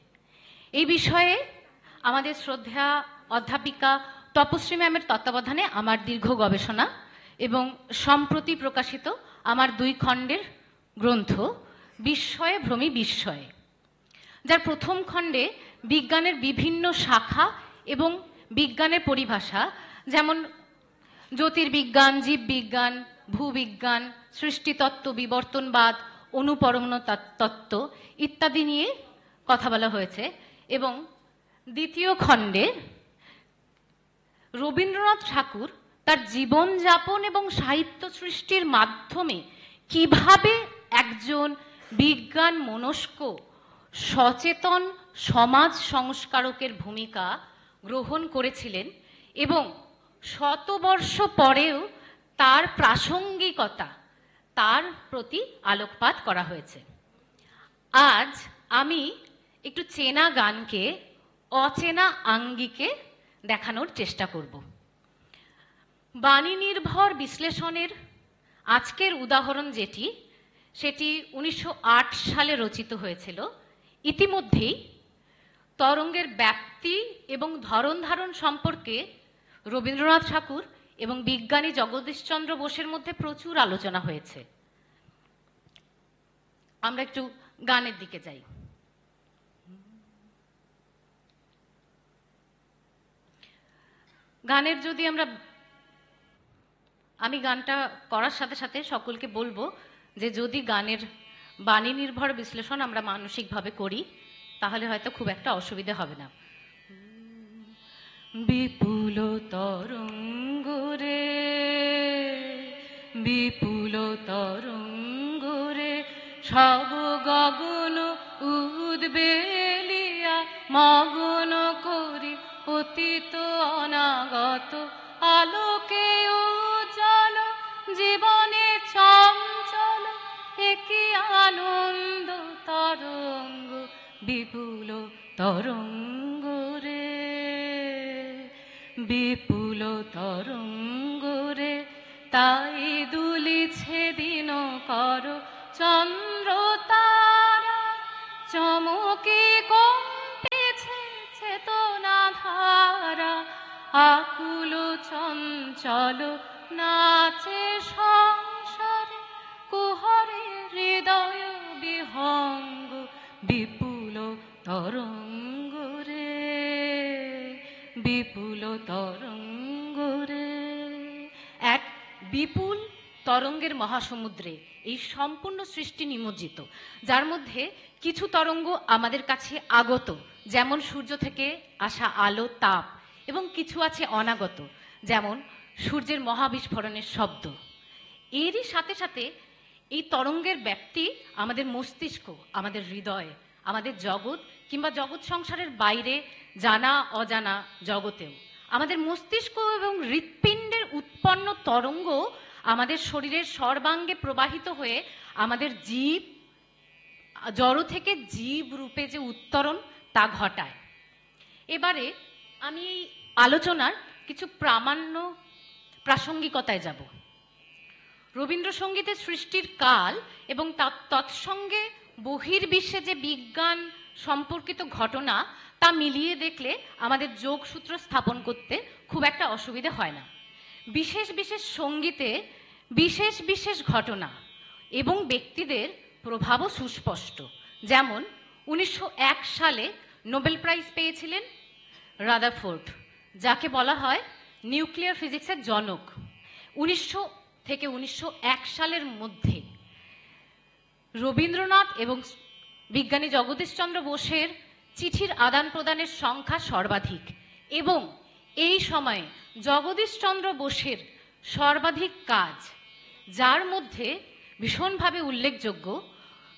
এই বিষয়ে আমাদের শ্রদ্ধেয়া অধ্যাপিকা তপশ্রী ম্যামের তত্ত্বাবধানে আমার দীর্ঘ গবেষণা এবং সম্প্রতি প্রকাশিত আমার 2 খণ্ডের গ্রন্থ বিস্ময়ে ভ্রমি বিস্ময়ে, যার প্রথম খণ্ডে বিজ্ঞানের বিভিন্ন শাখা এবং বিজ্ঞানের পরিভাষা, যেমন জ্যোতির্বিজ্ঞান, জীববিজ্ঞান, ভূবিজ্ঞান, সৃষ্টিতত্ত্ব, বিবর্তনবাদ, অনুপরমাণু তত্ত্ব ইত্যাদি নিয়ে কথা বলা হয়েছে। এবং দ্বিতীয় খণ্ডে রবীন্দ্রনাথ ঠাকুর তার জীবনযাপন এবং সাহিত্য সৃষ্টির মাধ্যমে কিভাবে একজন বিজ্ঞান মনস্ক সচেতন সমাজ সংস্কারকের ভূমিকা গ্রহণ করেছিলেন এবং শতবর্ষ পরেও তার প্রাসঙ্গিকতা, তার প্রতি আলোকপাত করা হয়েছে। আজ আমি একটু চেনা গানকে অচেনা আঙ্গিকে দেখানোর চেষ্টা করব। বাণী নির্ভর বিশ্লেষণের আজকের উদাহরণ সেটি 1908 সালে রচিত হয়েছিল। ইতিমধ্যেই তরঙ্গের ব্যাপ্তি এবং ধরন ধারণ সম্পর্কে রবীন্দ্রনাথ ঠাকুর এবং বিজ্ঞানী জগদীশচন্দ্র বোসের মধ্যে প্রচুর আলোচনা হয়েছে। আমরা একটু গানের দিকে যাই। গানের যদি আমি গানটা করার সাথে সাথে সকলকে বলবো যে যদি গানের বাণী নির্ভর বিশ্লেষণ আমরা মানসিকভাবে করি তাহলে হয়তো খুব একটা অসুবিধা হবে না। বিপুল তরঙ্গ রে, বিপুল তরঙ্গ রে, সব গগন উদ্বেলিয়া মগন করি অতীত অনাগত আলোকে উজ্জ্বল জীবনে চঞ্চল একই আনন্দ তরঙ্গ বিপুল তরঙ্গ রে, বিপুল তরঙ্গ রে, তাই দুলিছে দিন কর চন্দ্র তারা, চমকে কম্পেছে চেতনা ধারা, আকুল চঞ্চল নাচে সংসারে, কুহরে হৃদয় বিহঙ্গ বিপুল তরঙ্গ রে, বিপুল তরঙ্গ রে। এক বিপুল তরঙ্গের মহাসমুদ্রে এই সম্পূর্ণ সৃষ্টি নিমজ্জিত, যার মধ্যে কিছু তরঙ্গ আমাদের কাছে আগত, যেমন সূর্য থেকে আসা আলো তাপ, এবং কিছু আছে অনাগত, যেমন সূর্যের মহাবিস্ফোরণের শব্দ। এরই সাথে সাথে এই তরঙ্গের ব্যাপ্তি আমাদের মস্তিষ্ক, আমাদের হৃদয়, আমাদের জগৎ কিংবা জগৎ সংসারের বাইরে জানা অজানা জগতেও আমাদের মস্তিষ্ক এবং হৃৎপিণ্ডের উৎপন্ন তরঙ্গ আমাদের শরীরের সর্বাঙ্গে প্রবাহিত হয়ে আমাদের জীব, জড় থেকে জীব রূপে যে উত্তরণ তা ঘটায়। এবারে আমি এই আলোচনার কিছু প্রাসঙ্গিকতায় যাব। রবীন্দ্রসঙ্গীতের সৃষ্টির কাল এবং তৎসঙ্গে বহির্বিশ্বে যে বিজ্ঞান সম্পর্কিত ঘটনা তা মিলিয়ে দেখলে আমাদের যোগসূত্র স্থাপন করতে খুব একটা অসুবিধে হয় না। বিশেষ বিশেষ সঙ্গীতে বিশেষ বিশেষ ঘটনা এবং ব্যক্তিদের প্রভাবও সুস্পষ্ট। যেমন 1901 সালে নোবেল প্রাইজ পেয়েছিলেন রাদারফোর্ড, যাকে বলা হয় নিউক্লিয়ার ফিজিক্সের জনক। 1900 থেকে 1901 সালের মধ্যে রবীন্দ্রনাথ এবং বিজ্ঞানী জগদীশচন্দ্র বোসের চিঠির আদান প্রদানের সংখ্যা সর্বাধিক, এবং এই সময়ে জগদীশচন্দ্র বোসের সর্বাধিক কাজ, যার মধ্যে ভীষণভাবে উল্লেখযোগ্য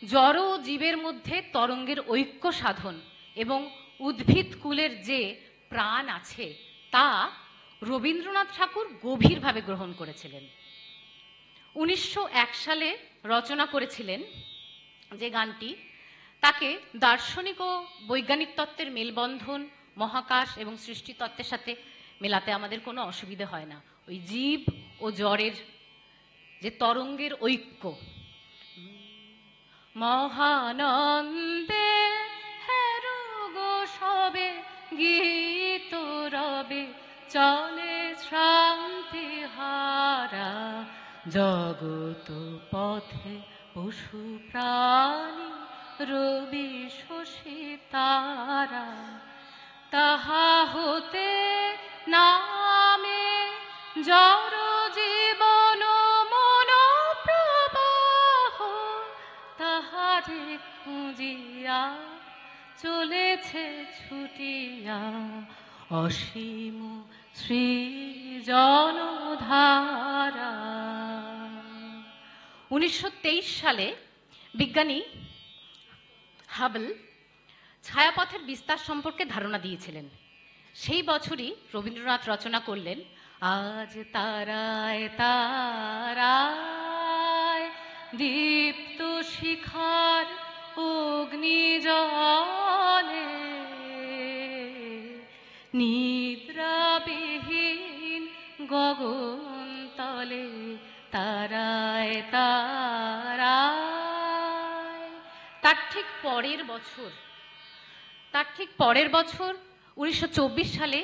জড় ও জীবের মধ্যে তরঙ্গের ঐক্য সাধন এবং উদ্ভিদ কুলের যে প্রাণ আছে তা রবীন্দ্রনাথ ঠাকুর গভীরভাবে গ্রহণ করেছিলেন। 1901 সালে রচনা করেছিলেন যে গানটি, তাকে দার্শনিক ও বৈজ্ঞানিক তত্ত্বের মেলবন্ধন, মহাকাশ এবং সৃষ্টি তত্ত্বের সাথে মেলাতে আমাদের কোনো অসুবিধে হয় না। ওই জীব ও জড়ের যে তরঙ্গের ঐক্য, মহানন্দে হেরুগো সবে গীত রবে চলে শ্রান্তি হারা, জগত পথে পশু প্রাণী রবি শশী তারা, তাহা হতে নামে জড় জীবন মন প্রবাহ, তাহারে খুঁজিয়া চলেছে ছুটিয়া অসীম সৃজনধারা। 1923 সালে বিজ্ঞানী হাবল ছায়াপথের বিস্তার সম্পর্কে ধারণা দিয়েছিলেন। সেই বছরই রবীন্দ্রনাথ রচনা করলেন আজ তারায় তারায় দীপ্ত শিখার অগ্নি জলে, নিদ্রাবিহীন গগন তলে তারায় তারায়। তার ঠিক পরের বছর 1924 সালে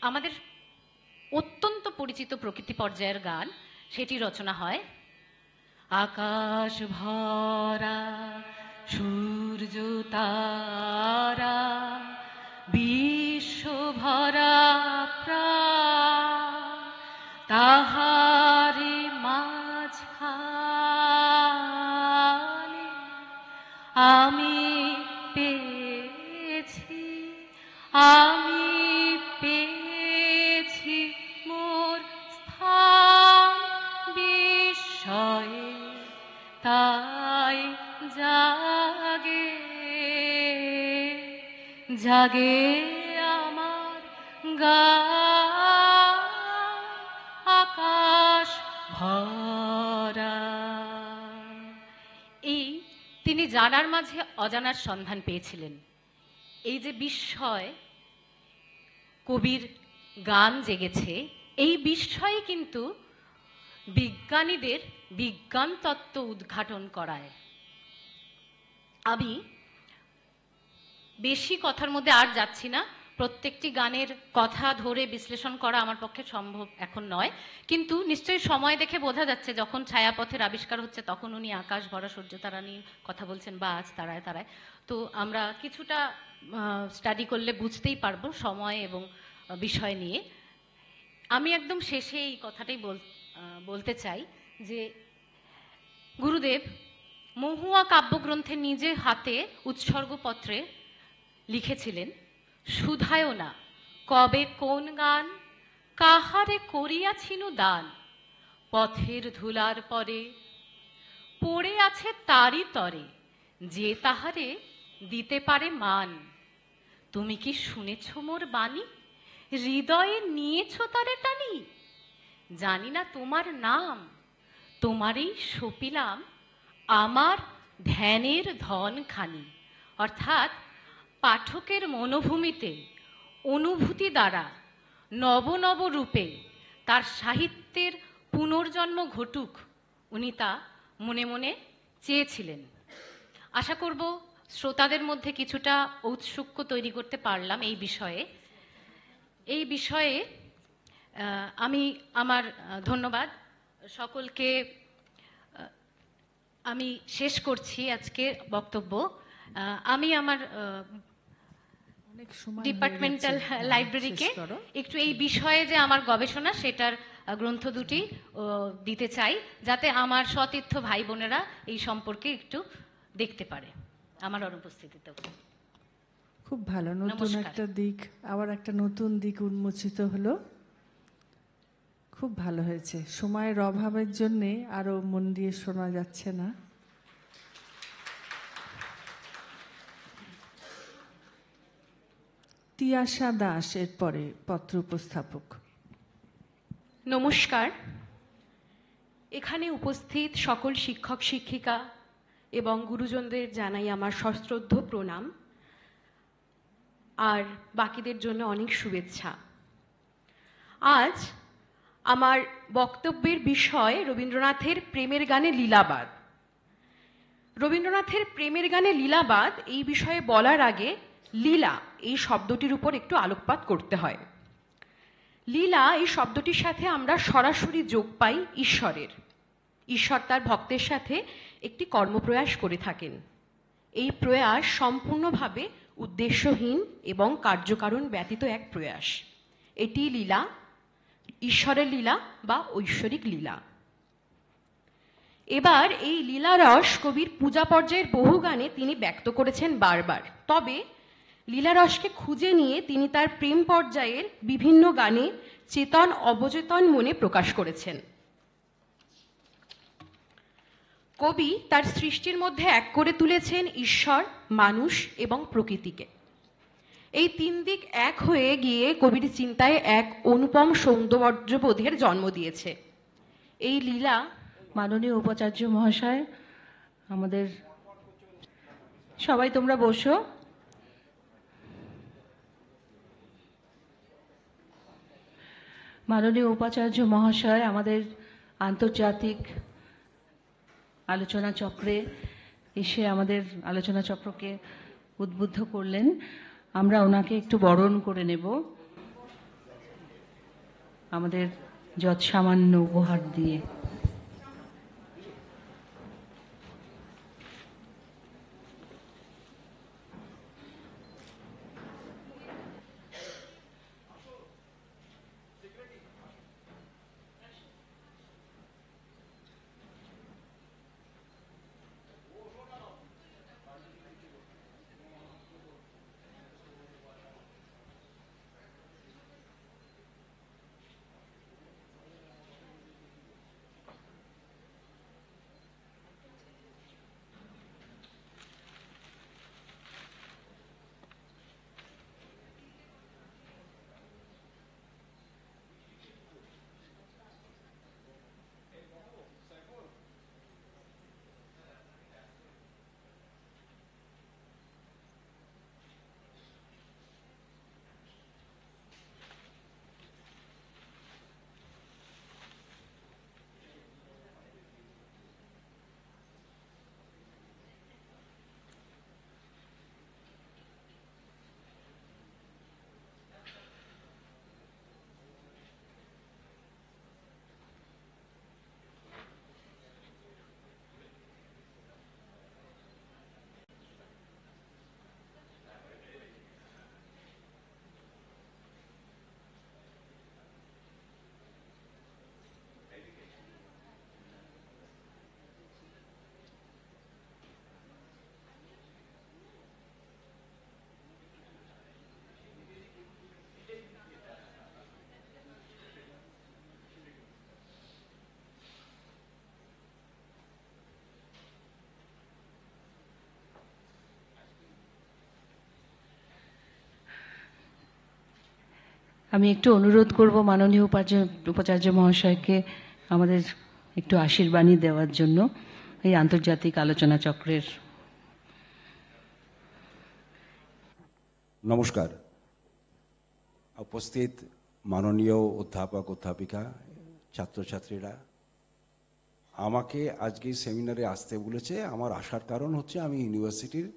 আমাদের অত্যন্ত পরিচিত প্রকৃতি পর্যায়ের গান, সেটি রচনা হয়। আকাশ ভরা সূর্য তারা বিশ্ব ভরা প্রাণ, তাহারি মাঝখানে আমি পেয়েছি মোর স্থান বিস্ময়ে, তাই জাগে জাগে আমার গান আকাশ ভরা। এই তিনি জানার মাঝে অজানার সন্ধান পেয়েছিলেন। এই যে বিস্ময় কবির গান জেগেছে, এই বিস্ময়ে কিন্তু বিজ্ঞানীদের বিজ্ঞান তত্ত্ব উদ্ঘাটন করায়। আমি বেশি কথার মধ্যে আর যাচ্ছি না, প্রত্যেকটি গানের কথা ধরে বিশ্লেষণ করা আমার পক্ষে সম্ভব এখন নয়, কিন্তু নিশ্চয়ই সময় দেখে বোঝা যাচ্ছে যখন ছায়াপথের আবিষ্কার হচ্ছে তখন উনি আকাশ ভরা সূর্য তারা নিয়ে কথা বলছেন, বা আজ তারায় তারায়। তো আমরা কিছুটা স্টাডি করলে বুঝতেই পারবো সময় এবং বিষয় নিয়ে। আমি একদম শেষে এই কথাটাই বলতে চাই যে গুরুদেব মহুয়া কাব্যগ্রন্থে নিজে হাতে উৎসর্গপত্রে লিখেছিলেন, সুধায় না কবে কোন গান কাহারে করিয়াছিনু দান, পথের ধুলার পরে পড়ে আছে তারই তরে, যে তাহারে দিতে পারে মান। তুমি কি শুনেছ মোর বাণী, হৃদয়ে নিয়েছ তারে টানি, জানি না তোমার নাম, তোমারই সপিলাম আমার ধ্যানের ধন খানি। অর্থাৎ পাঠকের মনোভূমিতে অনুভূতি দ্বারা নব নব রূপে তার সাহিত্যের পুনর্জন্ম ঘটুক, উনি তা মনে মনে চেয়েছিলেন। আশা করব শ্রোতাদের মধ্যে কিছুটা ঔৎসুক্য তৈরি করতে পারলাম এই বিষয়ে আমি আমার ধন্যবাদ সকলকে আমি শেষ করছি আজকে বক্তব্য। আমি আমার ডিপার্টমেন্টাল লাইব্রেরিকে একটু এই বিষয়ে যে আমার গবেষণা সেটার গ্রন্থ দুটি দিতে চাই, যাতে আমার সতীর্থ ভাই বোনেরা এই সম্পর্কে একটু দেখতে পারে আমার অনুপস্থিতিতেও। খুব ভালো, নতুন একটা দিক, আবার একটা নতুন দিক উন্মোচিত হলো। খুব ভালো হয়েছে। সময়ের অভাবের জন্যে আরো মন দিয়ে শোনা যাচ্ছে না। তিয়াশা দাস এরপরে পত্র উপস্থাপক। নমস্কার। এখানে উপস্থিত সকল শিক্ষক শিক্ষিকা, এবং গুরুজনদের জানাই আমার সশ্রদ্ধ প্রণাম, আর বাকিদের জন্য অনেক শুভেচ্ছা। আজ আমার বক্তব্যের বিষয় রবীন্দ্রনাথের প্রেমের গানে লীলাবাদ। রবীন্দ্রনাথের প্রেমের গানে লীলাবাদ এই বিষয়ে বলার আগে লীলা এই শব্দটির উপর একটু আলোকপাত করতে হয়। লীলা এই শব্দটির সাথে আমরা সরাসরি যোগ পাই ঈশ্বরের। ঈশ্বর তার ভক্তের সাথে একটি কর্মপ্রয়াস করে থাকেন। এই প্রয়াস সম্পূর্ণভাবে উদ্দেশ্যহীন এবং কার্যকারণ ব্যতীত এক প্রয়াস। এটি লীলা, ঈশ্বরের লীলা বা ঐশ্বরিক লীলা। এবার এই লীলারস কবির পূজা পর্যায়ের বহু গানে তিনি ব্যক্ত করেছেন বারবার। তবে লীলারসকে খুঁজে নিয়ে তিনি তার প্রেম পর্যায়ের বিভিন্ন গানে চেতন অবচেতন মনে প্রকাশ করেছেন। কবি তার সৃষ্টির মধ্যে এক করে তুলেছেন ঈশ্বর, মানুষ এবং প্রকৃতিকে। এই তিন দিক এক হয়ে গিয়ে কবির চিন্তায় এক অনুপম সৌন্দর্যবোধের জন্ম দিয়েছে। এই লীলা মাননীয় উপাচার্য মহাশয়, আমাদের সবাই তোমরা বসো। মাননীয় উপাচার্য মহাশয় আমাদের আন্তর্জাতিক আলোচনা চক্রে এসে আমাদের আলোচনা চক্রকে উদ্বুদ্ধ করলেন। আমরা ওনাকে একটু বরণ করে নেব আমাদের যৎসামান্য উপহার দিয়ে। আমি একটু অনুরোধ করব মাননীয় উপাচার্য মহাশয়কে আমাদের একটু আশীর্বাণী দেওয়ার জন্য এই আন্তর্জাতিক আলোচনা চক্রের। নমস্কার। উপস্থিত মাননীয় অধ্যাপক অধ্যাপিকা, ছাত্রছাত্রীরা, আমাকে আজকে সেমিনারে আসতে বলেছে। আমার আসার কারণ হচ্ছে আমি ইউনিভার্সিটির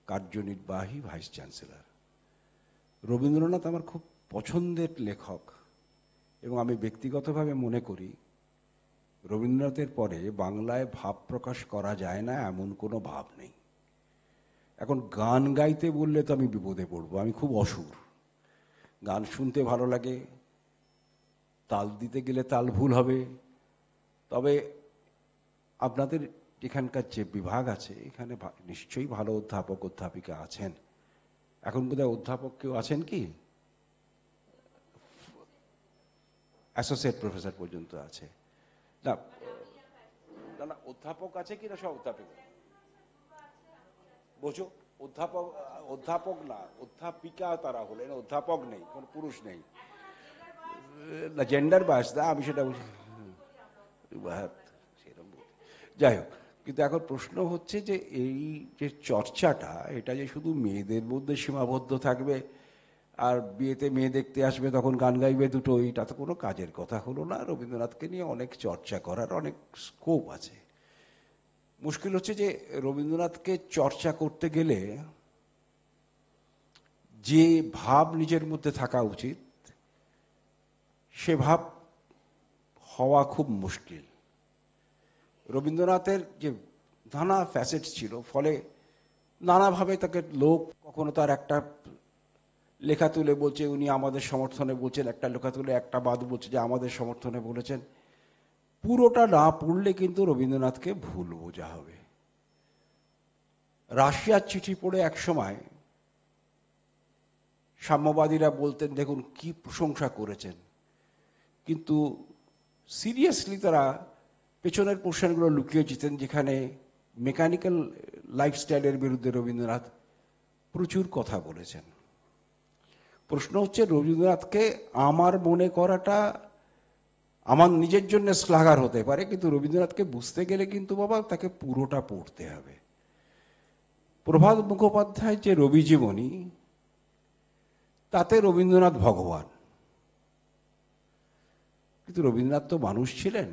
কার্যনির্বাহী ভাইস চ্যান্সেলর। রবীন্দ্রনাথ আমার খুব পছন্দের লেখক এবং আমি ব্যক্তিগতভাবে মনে করি রবীন্দ্রনাথের পরে বাংলায় ভাব প্রকাশ করা যায় না এমন কোনো ভাব নেই। এখন গান গাইতে বললে তো আমি বিপদে পড়বো, আমি খুব অসুর। গান শুনতে ভালো লাগে, তাল দিতে গেলে তাল ভুল হবে। তবে আপনাদের এখানকার যে বিভাগ আছে এখানে নিশ্চয়ই ভালো অধ্যাপক অধ্যাপিকা আছেন। এখন বোধহয় অধ্যাপক কেউ আছেন কি? অ্যাসোসিয়েট প্রফেসর পর্যন্ত আছে না? না, অধ্যাপক আছে কি না? সব অধ্যাপক বোঝো। অধ্যাপক না, অধ্যাপিকা তারা হলেন, অধ্যাপক নেই, কোন পুরুষ নেই। না, জেন্ডার বাস দা, আমি সেটা বুঝি। সেরকম যাই হোক, কিন্তু এখন প্রশ্ন হচ্ছে যে এই যে চর্চাটা, এটা যে শুধু মেয়েদের মধ্যে সীমাবদ্ধ থাকবে আর বিয়েতে মেয়ে দেখতে আসবে তখন গান গাইবে দুটো, এটা তো কোনো কাজের কথা হলো না। রবীন্দ্রনাথকে নিয়ে অনেক চর্চা করার অনেক স্কোপ আছে। মুশকিল হচ্ছে যে রবীন্দ্রনাথকে চর্চা করতে গেলে যে ভাব নিজের মধ্যে থাকা উচিত সে ভাব হওয়া খুব মুশকিল। রবীন্দ্রনাথের যে নানা ফ্যাসেটস ছিল, ফলে নানাভাবে তাকে লোক কখনো তার একটা লেখা তুলে বলছে উনি আমাদের সমর্থনে বলছেন, একটা লেখা তুলে একটা বাদ বলছে যে আমাদের সমর্থনে বলেছেন। পুরোটা না পড়লে কিন্তু রবীন্দ্রনাথকে ভুল বোঝা হবে। রাশিয়ার চিঠি পড়ে এক সময় সাম্যবাদীরা বলতেন দেখুন কি প্রশংসা করেছেন, কিন্তু সিরিয়াসলি তারা পেছনের পোর্শনগুলো লুকিয়ে যেতেন, যেখানে মেকানিক্যাল লাইফস্টাইলের বিরুদ্ধে রবীন্দ্রনাথ প্রচুর কথা বলেছেন। প্রশ্ন হচ্ছে রবীন্দ্রনাথকে আমার মনে করাটা আমার নিজের জন্য শ্লাঘার হতে পারে, কিন্তু রবীন্দ্রনাথকে বুঝতে গেলে কিন্তু বাবা তাকে পুরোটা পড়তে হবে। প্রভাত মুখোপাধ্যায় যে রবি জীবনী, তাতে রবীন্দ্রনাথ ভগবান, কিন্তু রবীন্দ্রনাথ তো মানুষ ছিলেন।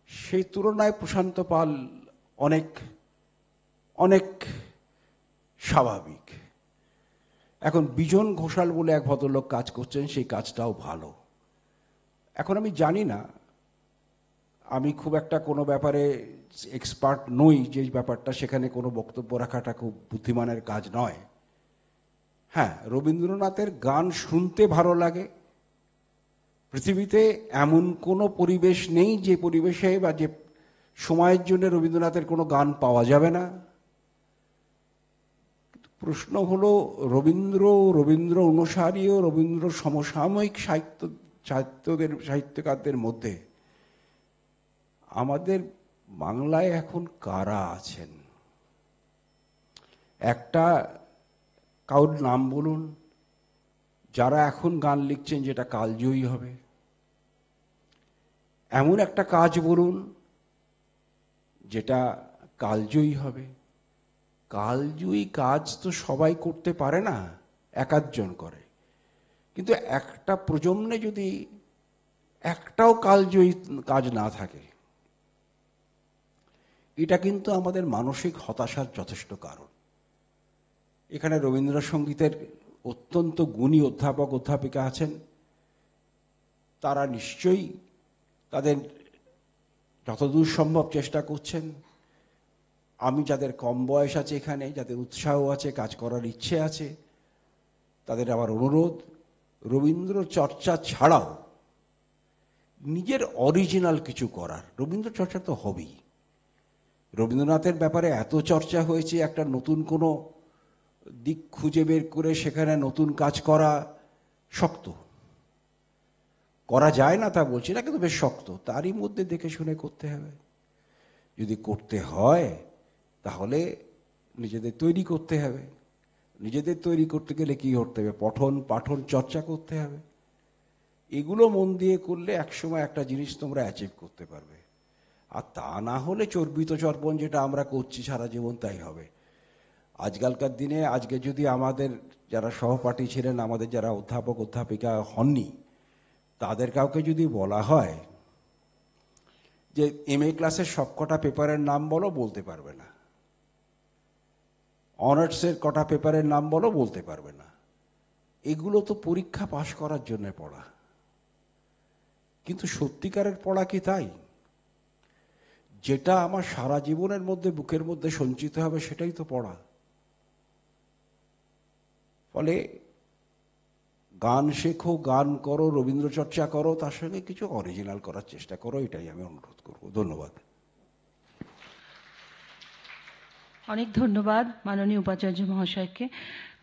সেই তুলনায় প্রশান্ত পাল অনেক অনেক স্বাভাবিক। এখন বিজন ঘোষাল বলে এক ভদ্রলোক কাজ করছেন, সেই কাজটাও ভালো। এখন আমি জানি না, আমি খুব একটা কোনো ব্যাপারে এক্সপার্ট নই, যে ব্যাপারটা সেখানে কোনো বক্তব্য রাখাটা খুব বুদ্ধিমানের কাজ নয়। হ্যাঁ, রবীন্দ্রনাথের গান শুনতে ভালো লাগে। পৃথিবীতে এমন কোনো পরিবেশ নেই যে পরিবেশে বা যে সময়ের জন্য রবীন্দ্রনাথের কোনো গান পাওয়া যাবে না। প্রশ্ন হলো রবীন্দ্র অনুসারী ও রবীন্দ্র সমসাময়িক সাহিত্যকারদের মধ্যে আমাদের বাংলায় এখন কারা আছেন? একটা কারোর নাম বলুন যারা এখন গান লিখছেন যেটা কালজয়ী হবে। এমন একটা কাজ বলুন যেটা কালজয়ী হবে। কালজয়ী কাজ তো সবাই করতে পারে না, একাধজন করে। কিন্তু একটা প্রজন্মে যদি একটাও কালজয়ী কাজ না থাকে, এটা কিন্তু আমাদের মানসিক হতাশার যথেষ্ট কারণ। এখানে রবীন্দ্রসঙ্গীতের অত্যন্ত গুণী অধ্যাপক অধ্যাপিকা আছেন, তারা নিশ্চয়ই তাদের যতদূর সম্ভব চেষ্টা করছেন। আমি যাদের কম বয়স আছে এখানে, যাদের উৎসাহ আছে, কাজ করার ইচ্ছে আছে, তাদের আমার অনুরোধ, রবীন্দ্র চর্চা ছাড়াও নিজের অরিজিনাল কিছু করার। রবীন্দ্র চর্চা তো হবেই। রবীন্দ্রনাথের ব্যাপারে এত চর্চা হয়েছে, একটা নতুন কোনো দিক খুঁজে বের করে সেখানে নতুন কাজ করা শক্ত। করা যায় না তা বলছি না, কিন্তু বেশ শক্ত। তারই মধ্যে দেখে শুনে করতে হবে। যদি করতে হয় তাহলে নিজেদের তৈরি করতে হবে। নিজেদের তৈরি করতে গেলে কি করতে হবে? পঠন পাঠন চর্চা করতে হবে। এগুলো মন দিয়ে করলে একসময় একটা জিনিস তোমরা অ্যাচিভ করতে পারবে। আর তা না হলে চর্বিত চর্পণ যেটা আমরা করছি সারা জীবন, তাই হবে। আজকালকার দিনে আজকে যদি আমাদের যারা সহপাঠী ছিলেন, আমাদের যারা অধ্যাপক অধ্যাপিকা হননি, তাদের কাউকে যদি বলা হয় যে MA ক্লাসের সবকটা পেপারের নাম বলো, বলতে পারবে না। অনার্সের কটা পেপারের নাম বলো, বলতে পারবে না। এগুলো তো পরীক্ষা পাশ করার জন্য পড়া, কিন্তু সত্যিকারের পড়া কি তাই? যেটা আমার সারা জীবনের মধ্যে বুকের মধ্যে সঞ্চিত হবে সেটাই তো পড়া। ফলে গান শেখো, গান করো, রবীন্দ্র চর্চা করো, তার সঙ্গে কিছু অরিজিনাল করার চেষ্টা করো, এটাই আমি অনুরোধ করব। ধন্যবাদ। অনেক ধন্যবাদ মাননীয় উপাচার্য মহাশয়কে।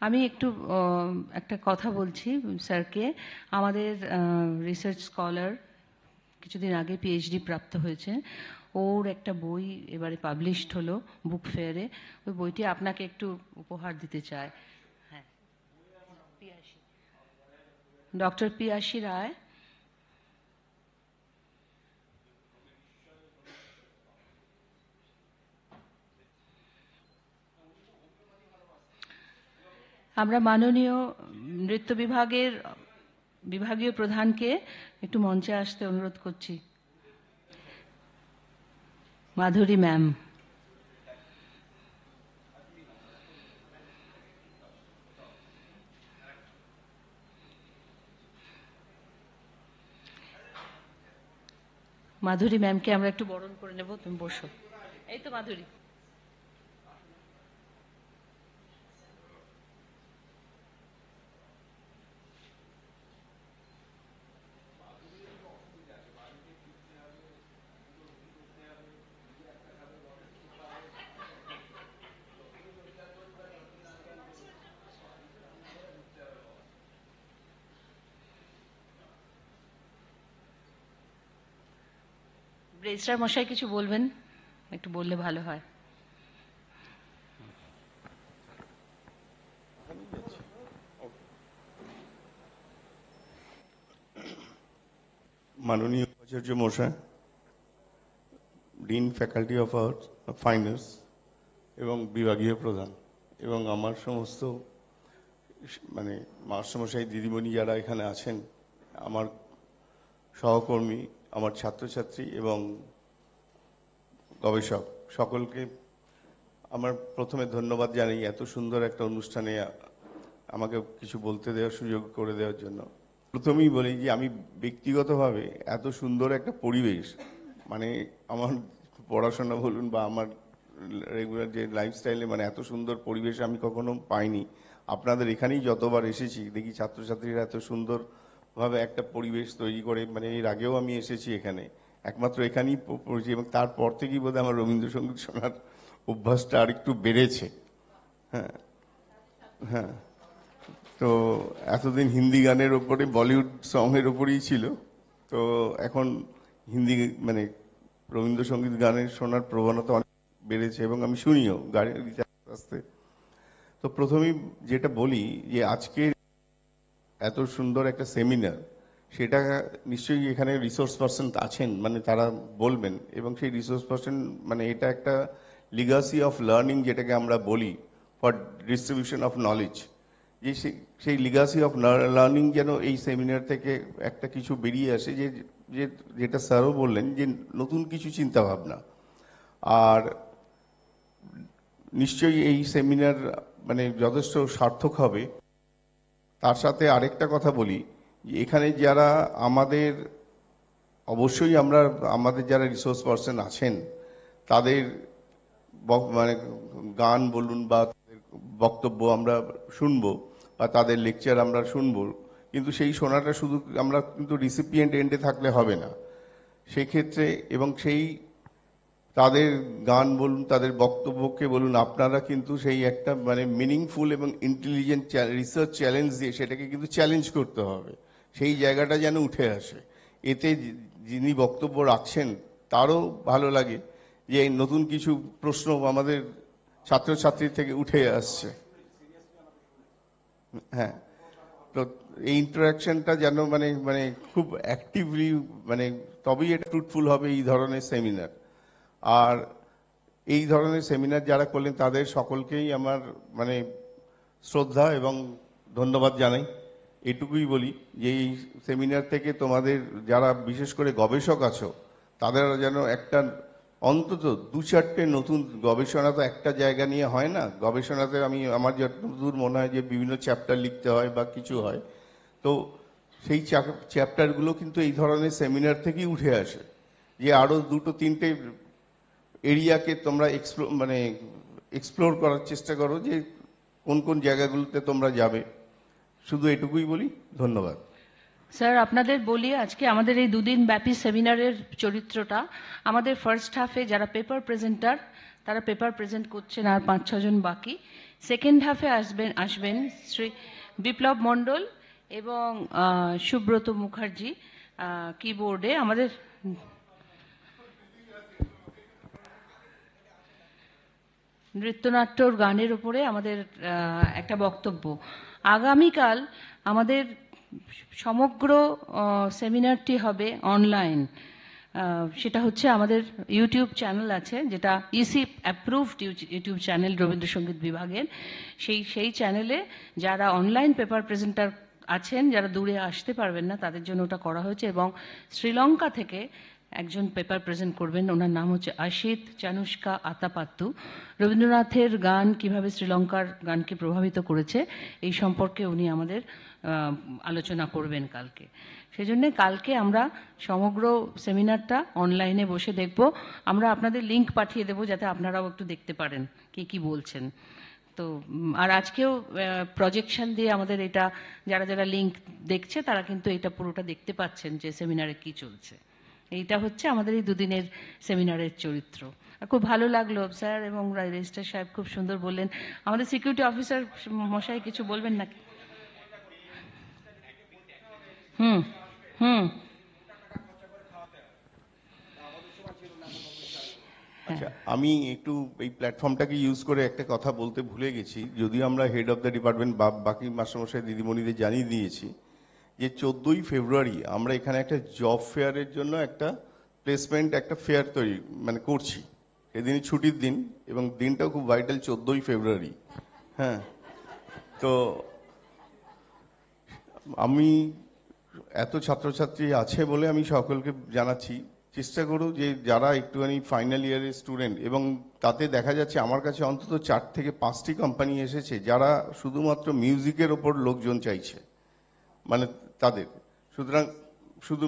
আমি একটু একটা কথা বলছি স্যারকে। আমাদের রিসার্চ স্কলার কিছুদিন আগে PhD প্রাপ্ত হয়েছে, ওর একটা বই এবারে পাবলিশড হলো বুক ফেয়ারে। ওই বইটি আপনাকে একটু উপহার দিতে চায়। হ্যাঁ, ডক্টর পিয়াসী রায়। আমরা মাননীয় নৃত্য বিভাগীয় প্রধানকে একটু মঞ্চে আসতে অনুরোধ করছি। মাধুরী ম্যাম। মাধুরী ম্যামকে আমরা একটু বরণ করে নেব, তুমি বসো। এই তো মাধুরী। রেজিস্ট্রার মশাই কিছু বলবেন? একটু বললে ভালো হয়। মাননীয় উপাচার্য মশাই, dean faculty of arts fine arts এবং বিভাগীয় প্রধান এবং আমার সমস্ত মানে মাস্টারমশাই দিদিমণি যারা এখানে আছেন, আমার সহকর্মী, আমার ছাত্রছাত্রী এবং গবেষক সকলকে আমার প্রথমে ধন্যবাদ জানাই এত সুন্দর একটা অনুষ্ঠানে আমাকে কিছু বলতে দেওয়ার সুযোগ করে দেওয়ার জন্য। প্রথমেই বলি যে আমি ব্যক্তিগতভাবে এত সুন্দর একটা পরিবেশ, মানে আমার পড়াশোনা বলুন বা আমার রেগুলার যে লাইফস্টাইলে মানে এত সুন্দর পরিবেশ আমি কখনো পাইনি। আপনাদের এখানেই যতবার এসেছি দেখি ছাত্রছাত্রীরা এত সুন্দরভাবে একটা পরিবেশ তৈরি করে, মানে এর আগেও আমি এসেছি এখানে, একমাত্র এখানেই পড়েছি এবং তারপর থেকেই বোধহয় আমার রবীন্দ্রসঙ্গীত শোনার অভ্যাসটা আর একটু বেড়েছে। হ্যাঁ হ্যাঁ, তো এতদিন হিন্দি গানের ওপরে বলিউড সঙের ওপরেই ছিল, তো এখন হিন্দি মানে রবীন্দ্রসঙ্গীত গানের শোনার প্রবণতা অনেক বেড়েছে এবং আমি শুনিও গাড়ির আস্তে। তো প্রথমেই যেটা বলি যে আজকে এত সুন্দর একটা সেমিনার, সেটা নিশ্চয়ই এখানে রিসোর্স পার্সন আছেন, মানে তারা বলবেন, এবং সেই রিসোর্স পার্সন মানে এটা একটা লিগাসি অফ লার্নিং যেটাকে আমরা বলি ফর ডিস্ট্রিবিউশন অফ নলেজ, যে সেই লিগাসি অফ লার্নিং যেন এই সেমিনার থেকে একটা কিছু বেরিয়ে আসে, যেটা স্যারও বললেন যে নতুন কিছু চিন্তা ভাবনা। আর নিশ্চয়ই এই সেমিনার মানে যথেষ্ট সার্থক হবে। তার সাথে আরেকটা কথা বলি, এখানে যারা অবশ্যই আমাদের যারা রিসোর্স পার্সন আছেন তাদের মানে গান বলুন বা তাদের বক্তব্য আমরা শুনবো বা তাদের লেকচার আমরা শুনবো, কিন্তু সেই শোনাটা শুধু আমরা কিন্তু রিসিপিয়েন্ট এন্ডে থাকলে হবে না। সেক্ষেত্রে এবং তাদের গান বলুন, তাদের বক্তব্যকে বলুন, আপনারা কিন্তু সেই একটা মানে মিনিংফুল এবং ইন্টেলিজেন্ট রিসার্চ চ্যালেঞ্জ দিয়ে সেটাকে কিন্তু চ্যালেঞ্জ করতে হবে, সেই জায়গাটা যেন উঠে আসে। এতে যিনি বক্তব্য রাখছেন তারও ভালো লাগে যে নতুন কিছু প্রশ্ন আমাদের ছাত্রছাত্রী থেকে উঠে আসছে। হ্যাঁ, তো এই ইন্টারাকশনটা যেন মানে খুব অ্যাক্টিভলি মানে তবেই এটা ফ্রুটফুল হবে এই ধরনের সেমিনার। আর এই ধরনের সেমিনার যারা করলেন তাদের সকলকেই আমার মানে শ্রদ্ধা এবং ধন্যবাদ জানাই। এটুকুই বলি যে এই সেমিনার থেকে তোমাদের যারা বিশেষ করে গবেষক আছো তাদের যেন একটা অন্তত 2-4টে নতুন গবেষণা, তো একটা জায়গা নিয়ে হয় না গবেষণাতে, আমার যতদূর মনে হয় যে বিভিন্ন চ্যাপ্টার লিখতে হয় বা কিছু হয়, তো সেই চ্যাপ্টারগুলো কিন্তু এই ধরনের সেমিনার থেকেই উঠে আসে, যে আরও 2-3টে এরিয়াকে তোমরা এক্সপ্লোর করার চেষ্টা করো যে কোন কোন জায়গাগুলোতে তোমরা যাবে। শুধু এটুকুই বলি, ধন্যবাদ। স্যার, আপনাদের বলি আজকে আমাদের এই 2 দিন ব্যাপী সেমিনারের চরিত্রটা, আমাদের ফার্স্ট হাফে যারা পেপার প্রেজেন্টার তারা পেপার প্রেজেন্ট করছেন আর 5-6 জন বাকি। সেকেন্ড হাফে আসবেন শ্রী বিপ্লব মণ্ডল এবং সুব্রত মুখার্জি কিবোর্ডে। আমাদের নৃত্যনাট্যর গানের উপরে আমাদের একটা বক্তব্য। আগামীকাল আমাদের সমগ্র সেমিনারটি হবে অনলাইন। সেটা হচ্ছে আমাদের ইউটিউব চ্যানেল আছে, যেটা EC approved YouTube channel Rabindrasangeet বিভাগের। সেই চ্যানেলে যারা অনলাইন পেপার প্রেজেন্টার আছেন, যারা দূরে আসতে পারবেন না, তাদের জন্য ওটা করা হয়েছে। এবং শ্রীলঙ্কা থেকে একজন পেপার প্রেজেন্ট করবেন, ওনার নাম হচ্ছে আশিত চানুষ্কা আতাপাত্তু। রবীন্দ্রনাথের গান কিভাবে শ্রীলঙ্কার গানকে প্রভাবিত করেছে এই সম্পর্কে উনি আমাদের আলোচনা করবেন কালকে। সেজন্য কালকে আমরা সমগ্র সেমিনারটা অনলাইনে বসে দেখব। আমরা আপনাদের লিংক পাঠিয়ে দেব যাতে আপনারাও একটু দেখতে পারেন কে কি বলছেন। তো আর আজকেও প্রজেকশন দিয়ে আমাদের এটা যারা যারা লিংক দেখছে তারা কিন্তু এটা পুরোটা দেখতে পাচ্ছেন যে সেমিনারে কি চলছে। এইটা হচ্ছে আমাদের এই দুদিনের সেমিনারের চরিত্র। আর খুব ভালো লাগলো স্যার এবং রেজিস্ট্রার সাহেব খুব সুন্দর বললেন। আমাদের সিকিউরিটি অফিসার মশাই কিছু বলবেন নাকি? আচ্ছা, আমি একটু এই প্ল্যাটফর্মটাকে ইউজ করে একটা কথা বলতে ভুলে গেছি, যদিও আমরা হেড অফ দ্য ডিপার্টমেন্ট বা বাকি মাস্টারমশাই দিদিমণিদের জানিয়ে দিয়েছি যে 14ই ফেব্রুয়ারি আমরা এখানে একটা জব ফেয়ারের জন্য একটা প্লেসমেন্ট একটা ফেয়ার তৈরি করছি। সেদিনই ছুটির দিন এবং দিনটাও খুব ভাইটাল, 14ই ফেব্রুয়ারি। হ্যাঁ, তো আমি এত ছাত্রছাত্রী আছে বলে আমি সকলকে জানাচ্ছি, চেষ্টা করো যে যারা একটুখানি ফাইনাল ইয়ারের স্টুডেন্ট, এবং তাতে দেখা যাচ্ছে আমার কাছে অন্তত 4 থেকে 5টি কোম্পানি এসেছে যারা শুধুমাত্র মিউজিকের ওপর লোকজন চাইছে, তাদের সুতরাং শুধু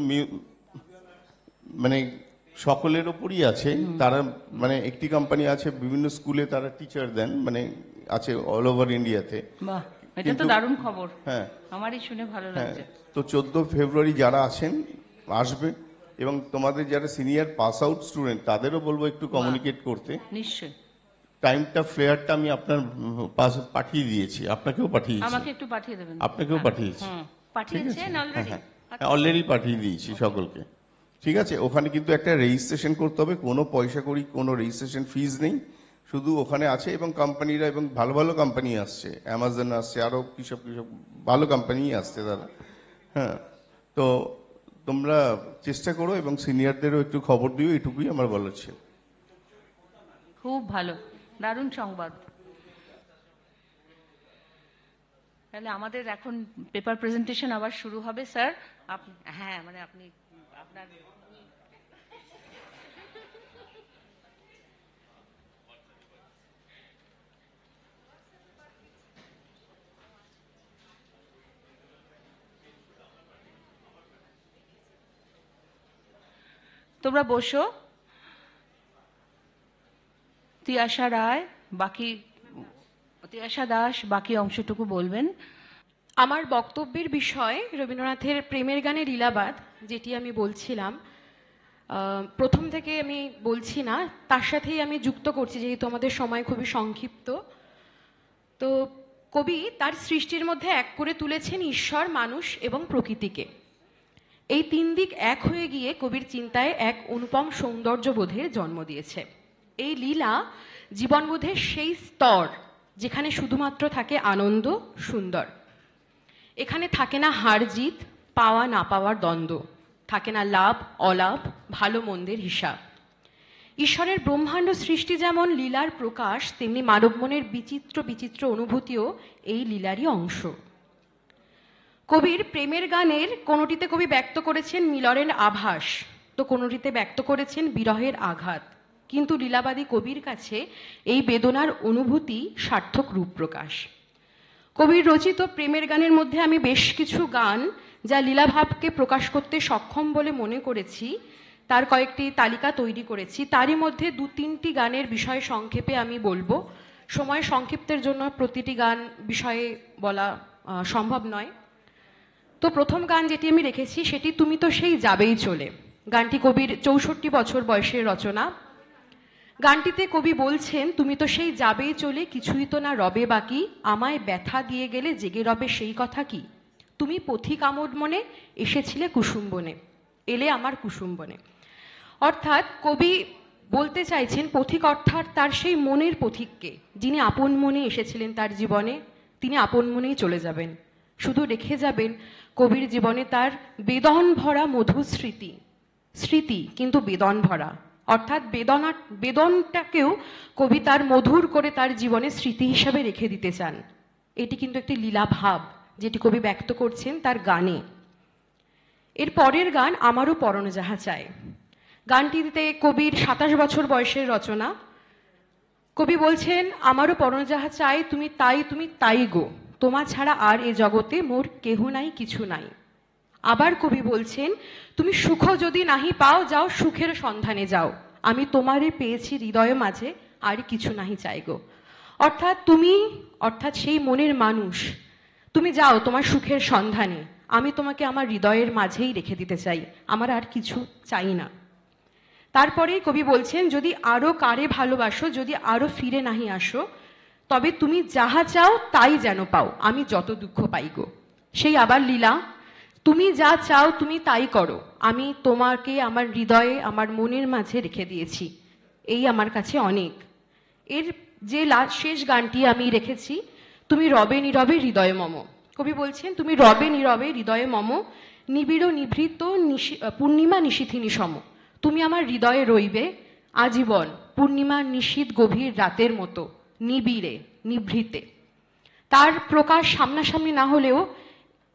সকলের ওপরই আছে। তারা একটি কোম্পানি আছে বিভিন্ন স্কুলে তারা টিচার দেন, আছে অল ওভার ইন্ডিয়াতে। বাহ, এটা তো দারুণ খবর। হ্যাঁ, আমারই শুনে ভালো লাগছে। তো 14 ফেব্রুয়ারি যারা আছেন আসবে, এবং তোমাদের যারা সিনিয়র পাস আউট স্টুডেন্ট তাদেরও বলবো একটু কমিউনিকেট করতে। নিশ্চয়ই। টাইমটা ফ্লেয়ারটা আমি আপনার পাঠিয়ে দিয়েছি, আপনাকেও পাঠিয়েছি। আমাকে একটু পাঠিয়ে দেবেন। আপনাকেও পাঠিয়েছি। পাঠিয়েছেন অলরেডি? অলরেডি পাঠিয়ে দিয়েছি সকলকে। ঠিক আছে, ওখানে কিন্তু একটা রেজিস্ট্রেশন করতে হবে, কোনো পয়সা করি কোনো রেজিস্ট্রেশন ফিজ নেই, শুধু ওখানে আছে। এবং কোম্পানিরা এবং ভালো ভালো কোম্পানি আসছে, অ্যামাজন আসছে, আরো কিসব ভালো কোম্পানি আসছে দাদা। হ্যাঁ, তো তোমরা চেষ্টা করো এবং সিনিয়রদেরও একটু খবর দিও, এটুকুই আমার বলার ছিল। খুব ভালো, দারুণ সংবাদ। তাহলে আমাদের এখন পেপার প্রেজেন্টেশন আবার শুরু হবে স্যার। হ্যাঁ, আপনি আপনার তোমরা বসো। তিয়াশা দাস বাকি অংশটুকু বলবেন। আমার বক্তব্যের বিষয় রবীন্দ্রনাথের প্রেমের গানে লীলাবাদ, যেটি আমি বলছিলাম। প্রথম থেকে আমি বলছি না, তার সাথেই আমি যুক্ত করছি যেহেতু আমাদের সময় খুবই সংক্ষিপ্ত। তো কবি তার সৃষ্টির মধ্যে এক করে তুলেছেন ঈশ্বর, মানুষ এবং প্রকৃতিকে। এই 3 দিক এক হয়ে গিয়ে কবির চিন্তায় এক অনুপম সৌন্দর্যবোধের জন্ম দিয়েছে। এই লীলা জীবনবোধের সেই স্তর যেখানে শুধুমাত্র থাকে আনন্দ, সুন্দর। এখানে থাকে না হার জিত, পাওয়া না পাওয়ার দ্বন্দ্ব, থাকে না লাভ অলাভ, ভালো মন্দের হিসাব। ঈশ্বরের ব্রহ্মাণ্ড সৃষ্টি যেমন লীলার প্রকাশ, তেমনি মানব মনের বিচিত্র বিচিত্র অনুভূতিও এই লীলারই অংশ। কবির প্রেমের গানের কোনোটিতে কবি ব্যক্ত করেছেন মিলনের আভাস, তো কোনোটিতে ব্যক্ত করেছেন বিরহের আঘাত। কিন্তু লীলাবাদী কবির কাছে এই বেদনার অনুভূতি সার্থক রূপ প্রকাশ। কবির রচিত প্রেমের গানের মধ্যে আমি বেশ কিছু গান যা লীলাভাবকে প্রকাশ করতে সক্ষম বলে মনে করেছি, তার কয়েকটি তালিকা তৈরি করেছি। তারই মধ্যে 2-3টি গানের বিষয় সংক্ষেপে আমি বলবো। সময় সংক্ষিপ্তের জন্য প্রতিটি গান বিষয়ে বলা সম্ভব নয়। তো প্রথম গান যেটি আমি রেখেছি সেটি তুমি তো সেই যাবেই চলে। গানটি কবির 64 বছর বয়সের রচনা। গানটিতে কবি বলছেন, তুমি তো সেই যাবেই চলে, কিছুই তো না রবে বাকি, আমায় ব্যথা দিয়ে গেলে জেগে রবে সেই কথা কি, তুমি পথিক আমোদ মনে এসেছিলে কুসুম বনে, এলে আমার কুসুম বনে। অর্থাৎ কবি বলতে চাইছেন পথিক অর্থাৎ তার সেই মনের পথিককে, যিনি আপন মনে এসেছিলেন তার জীবনে, তিনি আপন মনেই চলে যাবেন, শুধু রেখে যাবেন কবির জীবনে তার বেদন ভরা মধুস্মৃতি, স্মৃতি কিন্তু বেদন ভরা, অর্থাৎ বেদনটাকেও কবি তার মধুর করে তার জীবনে স্মৃতি হিসাবে রেখে দিতে চান। এটি কিন্তু একটি লীলা ভাব যেটি কবি ব্যক্ত করছেন তার গানে। এর পরের গান আমারও পরণ যাহা চায়। গানটিতে কবির 27 বছর বয়সের রচনা। কবি বলছেন, আমারও পরণ যাহা চাই, তুমি তাই গো, তোমা ছাড়া আর এ জগতে মোর কেহ নাই কিছু নাই। আবার কবি বলছেন, তুমি সুখ যদি নাহি পাও, যাও সুখের সন্ধানে যাও, আমি তোমারে পেয়েছি হৃদয় মাঝে, আর কিছু নাহি চাই গো। অর্থাৎ সেই মনের মানুষ, তুমি যাও তোমার সুখের সন্ধানে, আমি তোমাকে আমার হৃদয়ের মাঝেই রেখে দিতে চাই, আমার আর কিছু চাই না। তারপরে কবি বলছেন, যদি আরো কারে ভালোবাসো, যদি আরো ফিরে নাহি আসো, তবে তুমি যাহা চাও তাই যেন পাও, আমি যত দুঃখ পাই গো। সেই আবার লীলা, তুমি যা চাও তুমি তাই করো, আমি তোমাকে আমার হৃদয়ে আমার মনের মাঝে রেখে দিয়েছি, এই আমার কাছে অনেক। এর যে শেষ গানটি আমি রেখেছি, তুমি রবে নীরবে হৃদয়ে মম। কবি বলছেন, তুমি রবে নীরবে হৃদয়ে মম, নিবিড় নিভৃত পূর্ণিমা নিশীথিনী সম। তুমি আমার হৃদয়ে রইবে আজীবন, পূর্ণিমা নিশীথ গভীর রাতের মতো, নিবিড়ে নিভৃতে। তার প্রকাশ সামনাসামনি না হলেও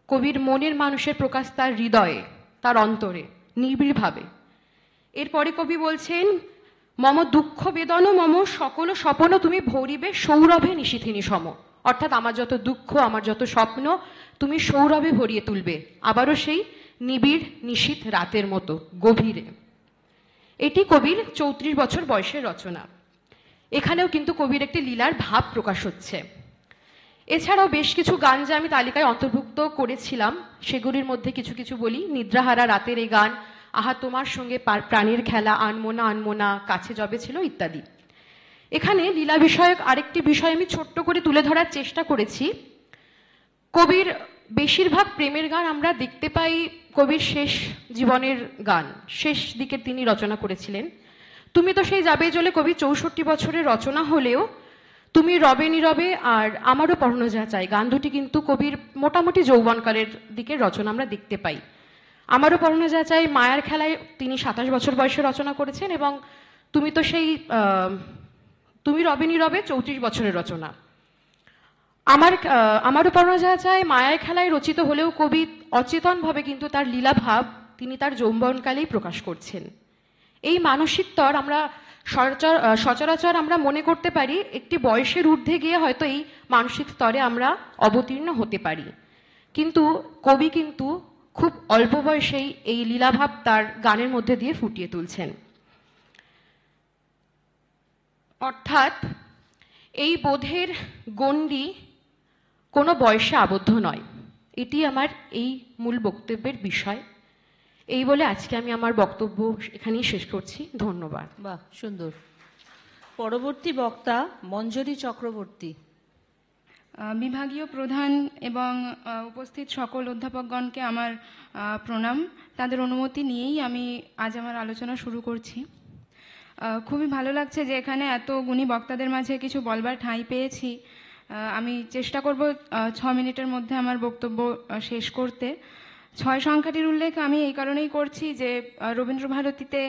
কবির মনের মানুষের প্রকাশ তার হৃদয়ে, তার অন্তরে, নিবিড়ভাবে। এরপরে কবি বলছেন, মম দুঃখ বেদন মম সকল স্বপন, তুমি ভরিবে সৌরভে নিশীথিনী সম। অর্থাৎ আমার যত দুঃখ, আমার যত স্বপ্ন, তুমি সৌরভে ভরিয়ে তুলবে, আবারও সেই নিবিড় নিশীথ রাতের মতো গভীরে। এটি কবির 34 বছর বয়সের রচনা। এখানেও কিন্তু কবির একটি লীলার ভাব প্রকাশ হচ্ছে। এছাড়াও বেশ কিছু গান যা আমি তালিকায় অন্তর্ভুক্ত করেছিলাম, সেগুলির মধ্যে কিছু কিছু বলি। নিদ্রাহারা রাতের এই গান, আহা তোমার সঙ্গে প্রাণীর খেলা, আনমো না কাছে যবে ছিল, ইত্যাদি। এখানে লীলা বিষয়ক আরেকটি বিষয় আমি ছোট্ট করে তুলে ধরার চেষ্টা করেছি। কবির বেশিরভাগ প্রেমের গান আমরা দেখতে পাই কবির শেষ জীবনের গান, শেষ দিকে তিনি রচনা করেছিলেন। তুমি তো সেই যাবে চলে কবি 64 বছরের রচনা হলেও তুমি রবে নীরবে আর আমারও পরণ যাহা চাই গান দুটি কিন্তু কবির মোটামুটি যৌবনকালের দিকে রচনা আমরা দেখতে পাই। আমারও পরণ যাহা চাই মায়ার খেলায় তিনি 27 বছর বয়সে রচনা করেছেন, এবং তুমি তো সেই তুমি রবে নীরবে 34 বছরের রচনা। আমারও পরণ যাহা চাই মায়ার খেলায় রচিত হলেও কবি অচেতনভাবে কিন্তু তার লীলাভাব তিনি তার যৌবনকালেই প্রকাশ করছেন। এই মানসিক স্তর আমরা সচরাচর আমরা মনে করতে পারি একটি বয়সের ঊর্ধ্বে গিয়ে হয়তো এই মানসিক স্তরে আমরা অবতীর্ণ হতে পারি, কিন্তু কবি কিন্তু খুব অল্প বয়সেই এই লীলাভাব তার গানের মধ্যে দিয়ে ফুটিয়ে তুলছেন। অর্থাৎ এই বোধের গণ্ডি কোনো বয়সে আবদ্ধ নয়, এটি আমার এই মূল বক্তব্যের বিষয়। এই বলে আজকে আমি আমার বক্তব্য এখানেই শেষ করছি। ধন্যবাদ। বাহ, সুন্দর। পরবর্তী বক্তা মঞ্জরি চক্রবর্তী। বিভাগীয় প্রধান এবং উপস্থিত সকল অধ্যাপকগণকে আমার প্রণাম। তাদের অনুমতি নিয়েই আমি আজ আমার আলোচনা শুরু করছি। খুবই ভালো লাগছে যে এখানে এত গুণী বক্তাদের মাঝে কিছু বলবার ঠাঁই পেয়েছি। আমি চেষ্টা করব 6 মিনিটের মধ্যে আমার বক্তব্য শেষ করতে। 6 সংখ্যাটির উল্লেখ আমি এই কারণেই করছি যে রবীন্দ্রভারতীতে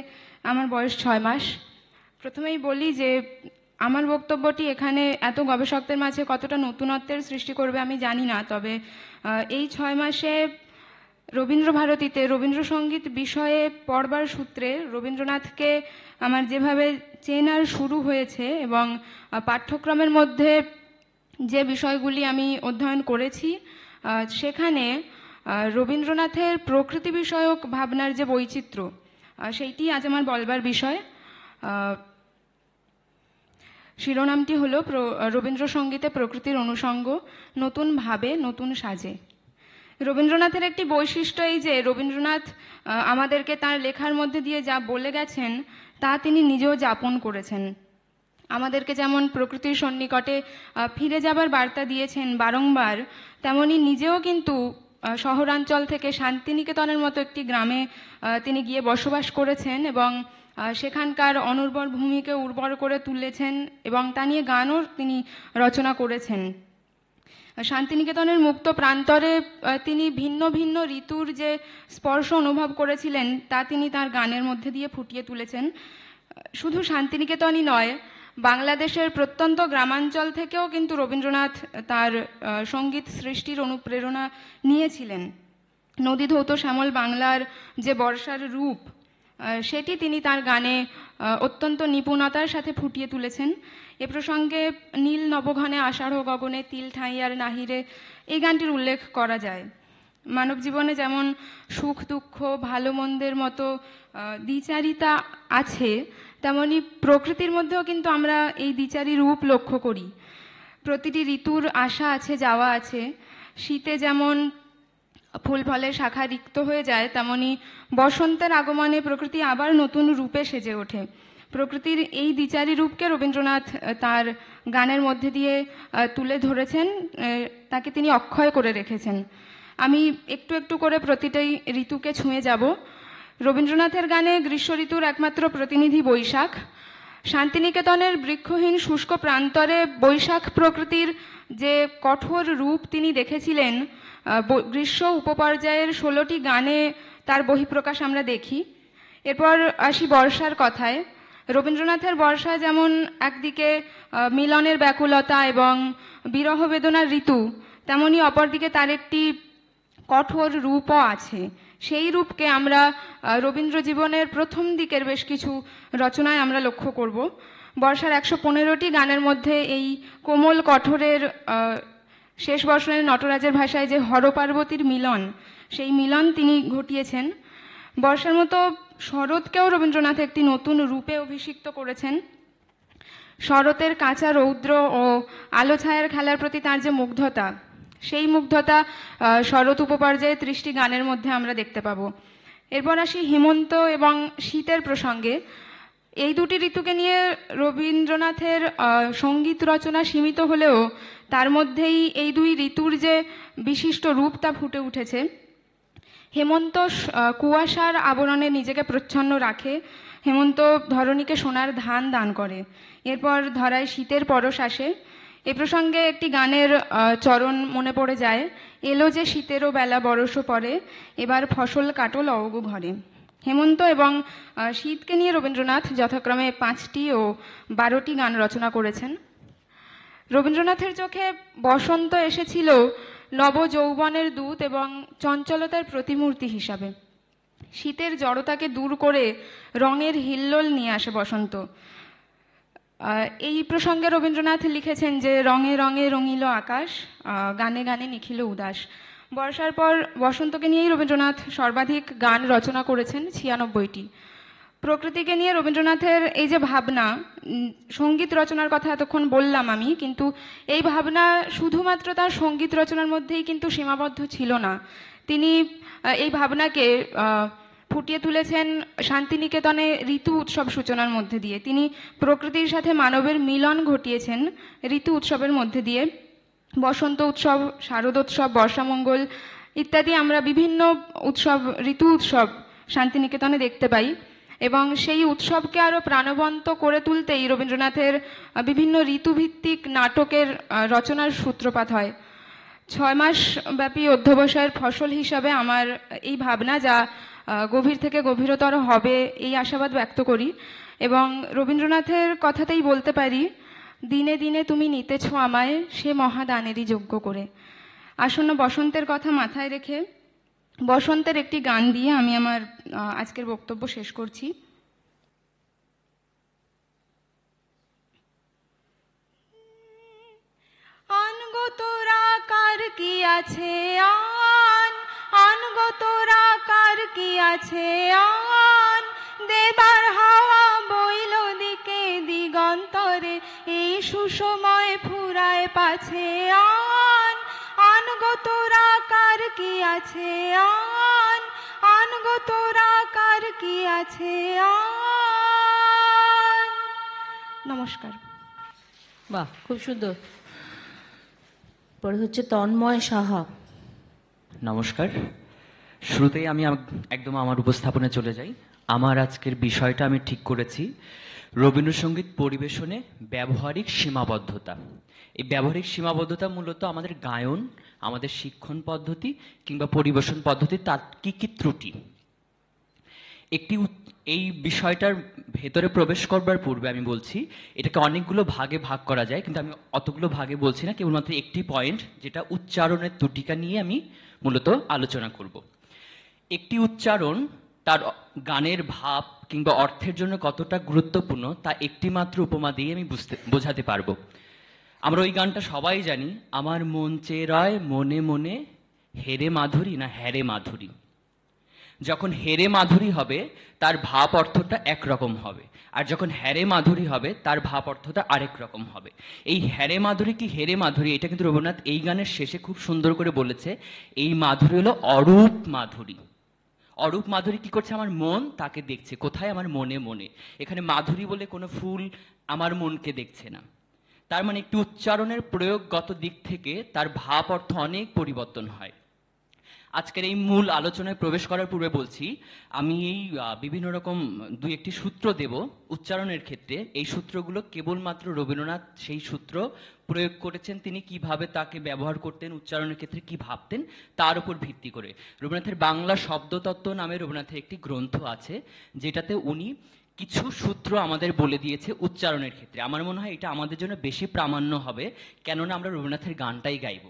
আমার বয়স 6 মাস। প্রথমেই বলি যে আমার বক্তব্যটি এখানে এত গবেষকদের মাঝে কতটা নতুনত্বের সৃষ্টি করবে আমি জানি না, তবে এই 6 মাসে রবীন্দ্রভারতীতে রবীন্দ্রসঙ্গীত বিষয়ে পড়বার সূত্রে রবীন্দ্রনাথকে আমার যেভাবে চেনার শুরু হয়েছে এবং পাঠ্যক্রমের মধ্যে যে বিষয়গুলি আমি অধ্যয়ন করেছি সেখানে রবীন্দ্রনাথের প্রকৃতি বিষয়ক ভাবনার যে বৈচিত্র্য সেইটি আজ আমার বলবার বিষয়। শিরোনামটি হলো রবীন্দ্রসঙ্গীতে প্রকৃতির অনুষঙ্গ, নতুন ভাবে নতুন সাজে। রবীন্দ্রনাথের একটি বৈশিষ্ট্য এই যে রবীন্দ্রনাথ আমাদেরকে তার লেখার মধ্যে দিয়ে যা বলে গেছেন তা তিনি নিজেও যাপন করেছেন। আমাদেরকে যেমন প্রকৃতির সন্নিকটে ফিরে যাবার বার্তা দিয়েছেন বারংবার, তেমনি নিজেও কিন্তু শহরাঞ্চল থেকে শান্তিনিকেতনের মতো একটি গ্রামে তিনি গিয়ে বসবাস করেছেন এবং সেখানকার অনুর্বর ভূমিকে উর্বর করে তুলেছেন এবং তা নিয়ে গানও তিনি রচনা করেছেন। শান্তিনিকেতনের মুক্ত প্রান্তরে তিনি ভিন্ন ভিন্ন ঋতুর যে স্পর্শ অনুভব করেছিলেন তা তিনি তার গানের মধ্যে দিয়ে ফুটিয়ে তুলেছেন। শুধু শান্তিনিকেতনই নয়, বাংলাদেশের প্রত্যন্ত গ্রামাঞ্চল থেকেও কিন্তু রবীন্দ্রনাথ তার সঙ্গীত সৃষ্টির অনুপ্রেরণা নিয়েছিলেন। নদী ধৌত শ্যামল বাংলার যে বর্ষার রূপ, সেটি তিনি তার গানে অত্যন্ত নিপুণতার সাথে ফুটিয়ে তুলেছেন। এ প্রসঙ্গে নীল নবঘনে আষাঢ় গগনে তিল ঠাঁইয়ার নাহিরে এই গানটির উল্লেখ করা যায়। মানব জীবনে যেমন সুখ দুঃখ ভালো মন্দের মতো দ্বিচারিতা আছে, তেমনি প্রকৃতির মধ্যেও কিন্তু আমরা এই দ্বিচারী রূপ লক্ষ্য করি। প্রতিটি ঋতুর আসা আছে যাওয়া আছে। শীতে যেমন ফুল ফলের শাখা রিক্ত হয়ে যায়, তেমনি বসন্তের আগমনে প্রকৃতি আবার নতুন রূপে সেজে ওঠে। প্রকৃতির এই দ্বিচারী রূপকে রবীন্দ্রনাথ তার গানের মধ্যে দিয়ে তুলে ধরেছেন, তাকে তিনি অক্ষয় করে রেখেছেন। আমি একটু একটু করে প্রতিটাই ঋতুকে ছুঁয়ে যাব। রবীন্দ্রনাথের গানে গ্রীষ্ম ঋতুর একমাত্র প্রতিনিধি বৈশাখ। শান্তিনিকেতনের বৃক্ষহীন শুষ্ক প্রান্তরে বৈশাখ প্রকৃতির যে কঠোর রূপ তিনি দেখেছিলেন, গ্রীষ্ম উপপর্যায়ের 16টি গানে তার বহিঃপ্রকাশ আমরা দেখি। এরপর আসি বর্ষার কথায়। রবীন্দ্রনাথের বর্ষা যেমন একদিকে মিলনের ব্যাকুলতা এবং বিরহ বেদনার ঋতু, তেমনি অপরদিকে তার একটি কঠোর রূপও আছে। সেই রূপকে আমরা রবীন্দ্র জীবনের প্রথম দিকের বেশ কিছু রচনায় আমরা লক্ষ্য করব। বর্ষার 115টি গানের মধ্যে এই কোমল কঠোরের শেষ বর্ষণের নটরাজের ভাষায় যে হরপার্বতীর মিলন, সেই মিলন তিনি ঘটিয়েছেন। বর্ষার মতো শরৎকেও রবীন্দ্রনাথ একটি নতুন রূপে অভিষিক্ত করেছেন। শরতের কাঁচা রৌদ্র ও আলো ছায়ার খেলার প্রতি তার যে মুগ্ধতা, সেই মুগ্ধতা শরৎ উপপর্যায়ে 30টি গানের মধ্যে আমরা দেখতে পাবো। এরপর আসি হেমন্ত এবং শীতের প্রসঙ্গে। এই দুটি ঋতুকে নিয়ে রবীন্দ্রনাথের সঙ্গীত রচনা সীমিত হলেও তার মধ্যেই এই দুই ঋতুর যে বিশিষ্ট রূপ তা ফুটে উঠেছে। হেমন্ত কুয়াশার আবরণে নিজেকে প্রচ্ছন্ন রাখে। হেমন্ত ধরণীকে সোনার ধান দান করে। এরপর ধরায় শীতের পরশ আসে। এ প্রসঙ্গে একটি গানের চরণ মনে পড়ে যায়, এলো যে শীতেরও বেলা বরষও পরে, এবার ফসল কাটো লওগো ঘরে। হেমন্ত এবং শীতকে নিয়ে রবীন্দ্রনাথ যথাক্রমে 5টি ও 12টি গান রচনা করেছেন। রবীন্দ্রনাথের চোখে বসন্ত এসেছিল নব যৌবনের দূত এবং চঞ্চলতার প্রতিমূর্তি হিসাবে। শীতের জড়তাকে দূর করে রঙের হিল্লোল নিয়ে আসে বসন্ত। এই প্রসঙ্গে রবীন্দ্রনাথ লিখেছেন যে রঙে রঙে রঙিল আকাশ, গানে গানে নিখিল উদাস। বর্ষার পর বসন্তকে নিয়েই রবীন্দ্রনাথ সর্বাধিক গান রচনা করেছেন, 96টি। প্রকৃতিকে নিয়ে রবীন্দ্রনাথের এই যে ভাবনা, সঙ্গীত রচনার কথা এতক্ষণ বললাম আমি, কিন্তু এই ভাবনা শুধুমাত্র তার সঙ্গীত রচনার মধ্যেই কিন্তু সীমাবদ্ধ ছিল না। তিনি এই ভাবনাকে ফুটিয়ে তুলেছেন শান্তিনিকেতনে ঋতু উৎসব সূচনার মধ্যে দিয়ে। তিনি প্রকৃতির সাথে মানবের মিলন ঘটিয়েছেন ঋতু উৎসবের মধ্যে দিয়ে। বসন্ত উৎসব, শারদোৎসব, বর্ষামঙ্গল ইত্যাদি আমরা বিভিন্ন উৎসব, ঋতু উৎসব শান্তিনিকেতনে দেখতে পাই। এবং সেই উৎসবকে আরও প্রাণবন্ত করে তুলতেই রবীন্দ্রনাথের বিভিন্ন ঋতুভিত্তিক নাটকের রচনার সূত্রপাত হয়। 6 মাস ব্যাপী অধ্যবসায়ের ফসল হিসাবে আমার এই ভাবনা, যা গভীর থেকে গভীরতর হবে এই আশাবাদ ব্যক্ত করি। এবং রবীন্দ্রনাথের কথাতেই বলতে পারি, দিনে দিনে তুমি নিতেছ আমায় সে মহাদানেরই যোগ্য করে। আসন্ন বসন্তের কথা মাথায় রেখে বসন্তের একটি গান দিয়ে আমি আমার আজকের বক্তব্য শেষ করছি। আনগো তোরা কার কি আছে আন, আনগো তোরা কার কি আছে আন, দেবার হাওয়া বইল দিকে দিগন্তরে, এই সুসময় ফুরায় পাছে আন, আনগো তোরা কার কি আছে আন, আনগো তোরা কার কি আছে আন। নমস্কার। বাহ, খুব সুন্দর। পরে হচ্ছে তন্ময় সাহা। নমস্কার। শুরুতেই আমি একদম আমার উপস্থাপনে চলে যাই। আমার আজকের বিষয়টা আমি ঠিক করেছি রবীন্দ্রসঙ্গীত পরিবেশনে ব্যবহারিক সীমাবদ্ধতা। এই ব্যবহারিক সীমাবদ্ধতা মূলত আমাদের গায়ন, আমাদের শিক্ষণ পদ্ধতি কিংবা পরিবেশন পদ্ধতি, তার কি কি ত্রুটি। এই বিষয়টার ভেতরে প্রবেশ করবার পূর্বে আমি বলছি এটাকে অনেকগুলো ভাগে ভাগ করা যায়, কিন্তু আমি অতগুলো ভাগে বলছি না, কেবলমাত্র একটি পয়েন্ট যেটা উচ্চারণের ত্রুটিকা নিয়ে আমি মূলত আলোচনা করব। একটি উচ্চারণ তার গানের ভাব কিংবা অর্থের জন্য কতটা গুরুত্বপূর্ণ তা একটি মাত্র উপমা দিয়ে আমি বোঝাতে পারবো। আমরা ওই গানটা সবাই জানি, আমার মন চেয়ে রয় মনে মনে হেরে মাধুরী না হ্যারে মাধুরী। যখন হেরে মাধুরী হবে তার ভাব অর্থটা একরকম হবে, আর যখন হ্যারে মাধুরী হবে তার ভাব অর্থটা আরেক রকম হবে। এই হ্যারে মাধুরী কি হেরে মাধুরী, এটা কিন্তু রবীন্দ্রনাথ এই গানের শেষে খুব সুন্দর করে বলেছে। এই মাধুরী হলো অরূপ মাধুরী। অরূপ মাধুরী কি করছে, আমার মন তাকে দেখছে, কোথায়, আমার মনে মনে। এখানে মাধুরী বলে কোনো ফুল আমার মনকে দেখছে না। তার মানে একটি উচ্চারণের প্রয়োগগত দিক থেকে তার ভাব অর্থ অনেক পরিবর্তন হয়। আজকের এই মূল আলোচনায় প্রবেশ করার পূর্বে বলছি, আমি এই বিভিন্ন রকম দুই একটি সূত্র দেব উচ্চারণের ক্ষেত্রে। এই সূত্রগুলো কেবলমাত্র রবীন্দ্রনাথ সেই সূত্র প্রয়োগ করেছেন, তিনি কিভাবে তাকে ব্যবহার করতেন, উচ্চারণের ক্ষেত্রে কি ভাবতেন, তার উপর ভিত্তি করে। রবীন্দ্রনাথের বাংলা শব্দতত্ত্ব নামে রবীন্দ্রনাথের একটি গ্রন্থ আছে, যেটাতে উনি কিছু সূত্র আমাদের বলে দিয়েছে উচ্চারণের ক্ষেত্রে। আমার মনে হয় এটা আমাদের জন্য বেশি প্রামাণ্য হবে, কেননা আমরা রবীন্দ্রনাথের গানটাই গাইব।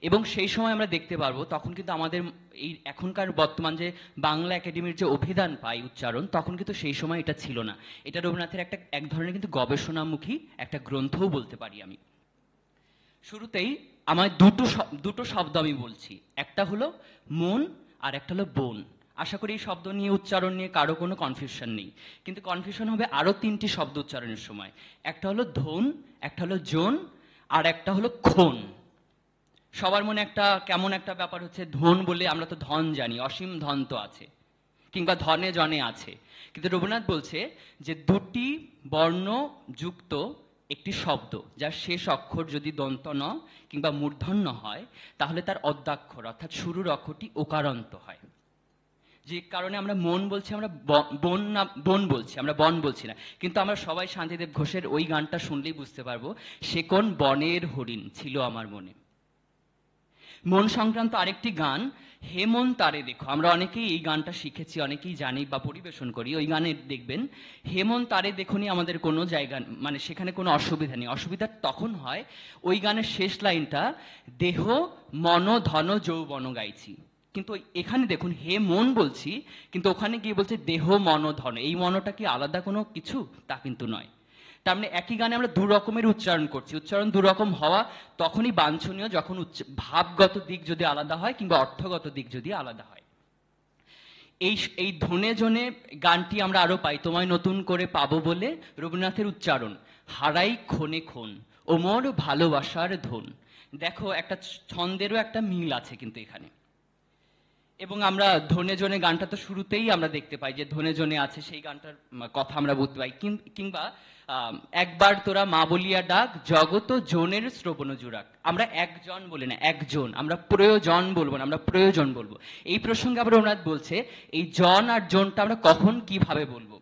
এবং সেই সময় আমরা দেখতে পারবো তখন কিন্তু আমাদের এই এখনকার বর্তমান যে বাংলা একাডেমির যে অভিধান পাই উচ্চারণ, তখন কিন্তু সেই সময় এটা ছিল না। এটা রবীন্দ্রনাথের এক ধরনের কিন্তু গবেষণামুখী একটা গ্রন্থও বলতে পারি আমি। শুরুতেই আমার দুটো শব্দ আমি বলছি, একটা হলো মন আর একটা হলো বোন। আশা করি এই শব্দ নিয়ে, উচ্চারণ নিয়ে কারো কোনো কনফিউশন নেই, কিন্তু কনফিউশন হবে আরো তিনটি শব্দ উচ্চারণের সময়। একটা হলো ধন, একটা হলো জন, আর একটা হলো খন। সবার মনে একটা কেমন একটা ব্যাপার হচ্ছে, ধন বলে আমরা তো ধন জানি, অসীম ধন তো আছে, কিংবা ধনে জনে আছে। কিন্তু রবীন্দ্রনাথ বলছে যে দুটি বর্ণ যুক্ত একটি শব্দ যার শেষ অক্ষর যদি দন্ত ন কিংবা মূর্ধন্য হয়, তাহলে তার অদ্যাক্ষর অর্থাৎ শুরুর অক্ষরটি ওকারান্ত হয়। যে কারণে আমরা মন বলছি, আমরা বন বলছি, আমরা বন বলছি না। কিন্তু আমরা সবাই শান্তিদেব ঘোষের ওই গানটা শুনলেই বুঝতে পারবো, সে কোন বনের হরিণ ছিল আমার মনে। মন সংক্রান্ত আরেকটি গান, হে মন তারে দেখো। আমরা অনেকেই এই গানটা শিখেছি, অনেকেই জানি বা পরিবেশন করি। ওই গানে দেখবেন হে মন তারে দেখুনি আমাদের কোনো জায়গা, মানে সেখানে কোনো অসুবিধা নেই। অসুবিধা তখন হয় ওই গানের শেষ লাইনটা, দেহ মন ধন যৌবন গাইছি। কিন্তু এখানে দেখুন হে মন বলছি, কিন্তু ওখানে গিয়ে বলছে দেহ মন ধন। এই মনটা কি আলাদা কোনো কিছু? তা কিন্তু নয়। তার মানে একই গানে আমরা দু রকমের উচ্চারণ করছি। উচ্চারণ দু রকম হওয়া তখনই বাঞ্ছনীয় যখন ভাবগত দিক যদি আলাদা হয় কিংবা অর্থগত দিক যদি আলাদা হয়। এই ধনে জনে গানটি আমরা আরো পাই, তোমায় নতুন করে পাবো বলে রবীন্দ্রনাথের উচ্চারণ, হারাই ক্ষণে ক্ষণ ওমর ভালোবাসার ধন। দেখো একটা ছন্দেরও একটা মিল আছে কিন্তু এখানে। এবং আমরা ধনে জনে গানটা তো শুরুতেই আমরা দেখতে পাই যে ধনে জনে আছে, সেই গানটার কথা আমরা বুঝতে পাই। কিংবা একবার তোরা মা বলিয়া ডাক জগত জনের শ্রবণ জুড়াক। আমরা একজন বলি না, একজন। আমরা প্রয়োজন বলবো না, আমরা প্রয়োজন বলবো। এই প্রসঙ্গে আবার রবীন্দ্রনাথ বলছে এই জন আর জনটা আমরা কখন কিভাবে বলবো।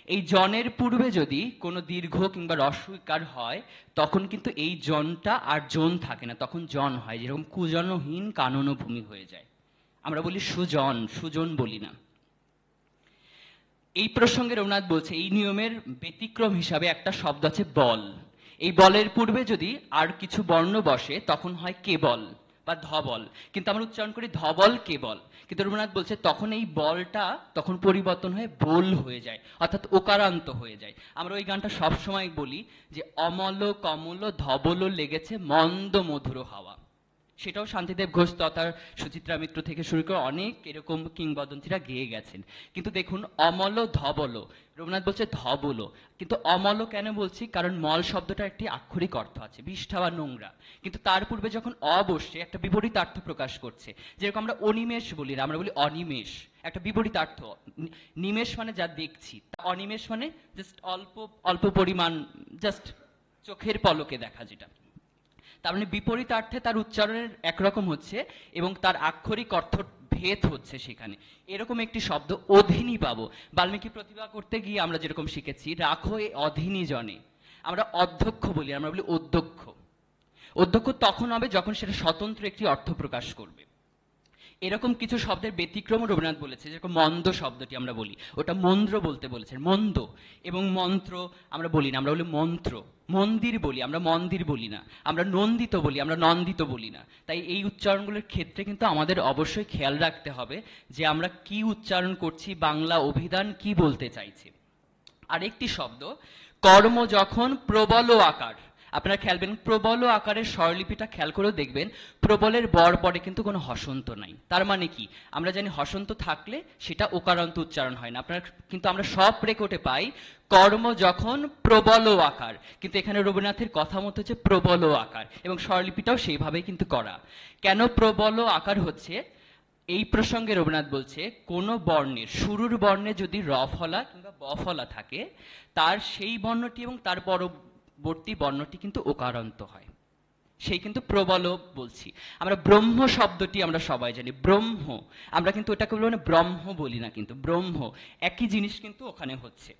এই জনের পূর্বে যদি কোনো দীর্ঘ কিংবা রস্বইকার হয়, তখন কিন্তু এই জনটা আর জন থাকে না, তখন জন হয়। যেরকম কুজনহীন কানন ভূমি হয়ে যায়, আমরা বলি সুজন, সুজন বলি না। এই প্রসঙ্গে রবীন্দ্রনাথ বলছে এই নিয়মের ব্যতিক্রম হিসাবে একটা শব্দ আছে বল। এই বলের পূর্বে যদি আর কিছু বর্ণ বসে তখন হয় কেবল বা ধবল, কিন্তু আমরা উচ্চারণ করি ধবল কেবল। কিন্তু রবীন্দ্রনাথ বলছে তখন এই বলটা তখন পরিবর্তন হয়ে বোল হয়ে যায়, অর্থাৎ ওকারান্ত হয়ে যায়। আমরা ওই গানটা সবসময় বলি যে অমল কমল ধবল লেগেছে মন্দ মধুর হাওয়া। সেটাও শান্তিদেব ঘোষ তথা সুচিত্রা মিত্র থেকে শুরু করে অনেক এরকম কিংবদন্তিরা গেয়ে গেছেন। কিন্তু দেখুন অমল ধবল, রবীন্দ্রনাথ বলছে ধবল, কিন্তু অমল কেন বলছি, কারণ মল শব্দটা একটি আক্ষরিক অর্থ আছে, বিষ্ঠা বা নোংরা। কিন্তু তার পূর্বে যখন বসছে একটা বিপরীতার্থ প্রকাশ করছে। যেরকম আমরা অনিমেষ বলি না, আমরা বলি অনিমেষ, একটা বিপরীতার্থ। নিমেষ মানে যা দেখছি, অনিমেষ মানে জাস্ট অল্প অল্প পরিমাণ, জাস্ট চোখের পলকে দেখা যেটা। তার মানে বিপরীতার্থে তার উচ্চারণের একরকম হচ্ছে এবং তার আক্ষরিক অর্থ ভেদ হচ্ছে সেখানে। এরকম একটি শব্দ অধীনী পাবো। বাল্মীকি প্রতিভা করতে গিয়ে আমরা যেরকম শিখেছি রাখো এ অধীনী জনে, আমরা অধ্যক্ষ বলি, আমরা বলি অধ্যক্ষ। অধ্যক্ষ তখন হবে যখন সেটা স্বতন্ত্র একটি অর্থ প্রকাশ করবে। এরকম কিছু শব্দের ব্যতিক্রম রবীন্দ্রনাথ বলেছে, যেরকম মন্দ শব্দটি আমরা বলি, ওটা মন্দ্র বলতে বলেছেন, মন্দ। এবং মন্ত্র আমরা বলি না, আমরা বলি মন্ত্র। মন্দির বলি, আমরা মন্দির বলি না। আমরা নন্দিত বলি, আমরা নন্দিত বলি না। তাই এই উচ্চারণগুলোর ক্ষেত্রে কিন্তু আমাদের অবশ্যই খেয়াল রাখতে হবে যে আমরা কি উচ্চারণ করছি, বাংলা অভিধান কি বলতে চাইছে। আরেকটি শব্দ কর্ম যখন প্রবল আকার, আপনারা খেয়ালবেন প্রবল আকারের স্বরলিপিটা খেয়াল করেও দেখবেন প্রবলের বর পরে কিন্তু কোনো হসন্ত নাই। তার মানে কি, আমরা জানি হসন্ত থাকলে সেটা ওকারান্ত উচ্চারণ হয় না। আপনারা কিন্তু আমরা সব রেকর্ডে পাই কর্ম যখন প্রবল আকার, কিন্তু এখানে রবীন্দ্রনাথের কথা মতো হচ্ছে প্রবল আকার, এবং স্বরলিপিটাও সেইভাবেই কিন্তু করা। কেন প্রবল আকার হচ্ছে, এই প্রসঙ্গে রবীন্দ্রনাথ বলছে কোন বর্ণের শুরুর বর্ণে যদি র ফলা কিংবা ব ফলা থাকে, তার সেই বর্ণটি এবং তার পরবর্তী বর্ণটি কিন্তু ওকারান্ত হয়, সেই কিন্তু প্রবল বলছি। আমরা ব্রহ্ম শব্দটি আমরা সবাই জানি, ব্রহ্ম, আমরা কিন্তু ওটাকে বলবো না ব্রহ্ম বলি না, কিন্তু ব্রহ্ম একই জিনিস কিন্তু ওখানে হচ্ছে।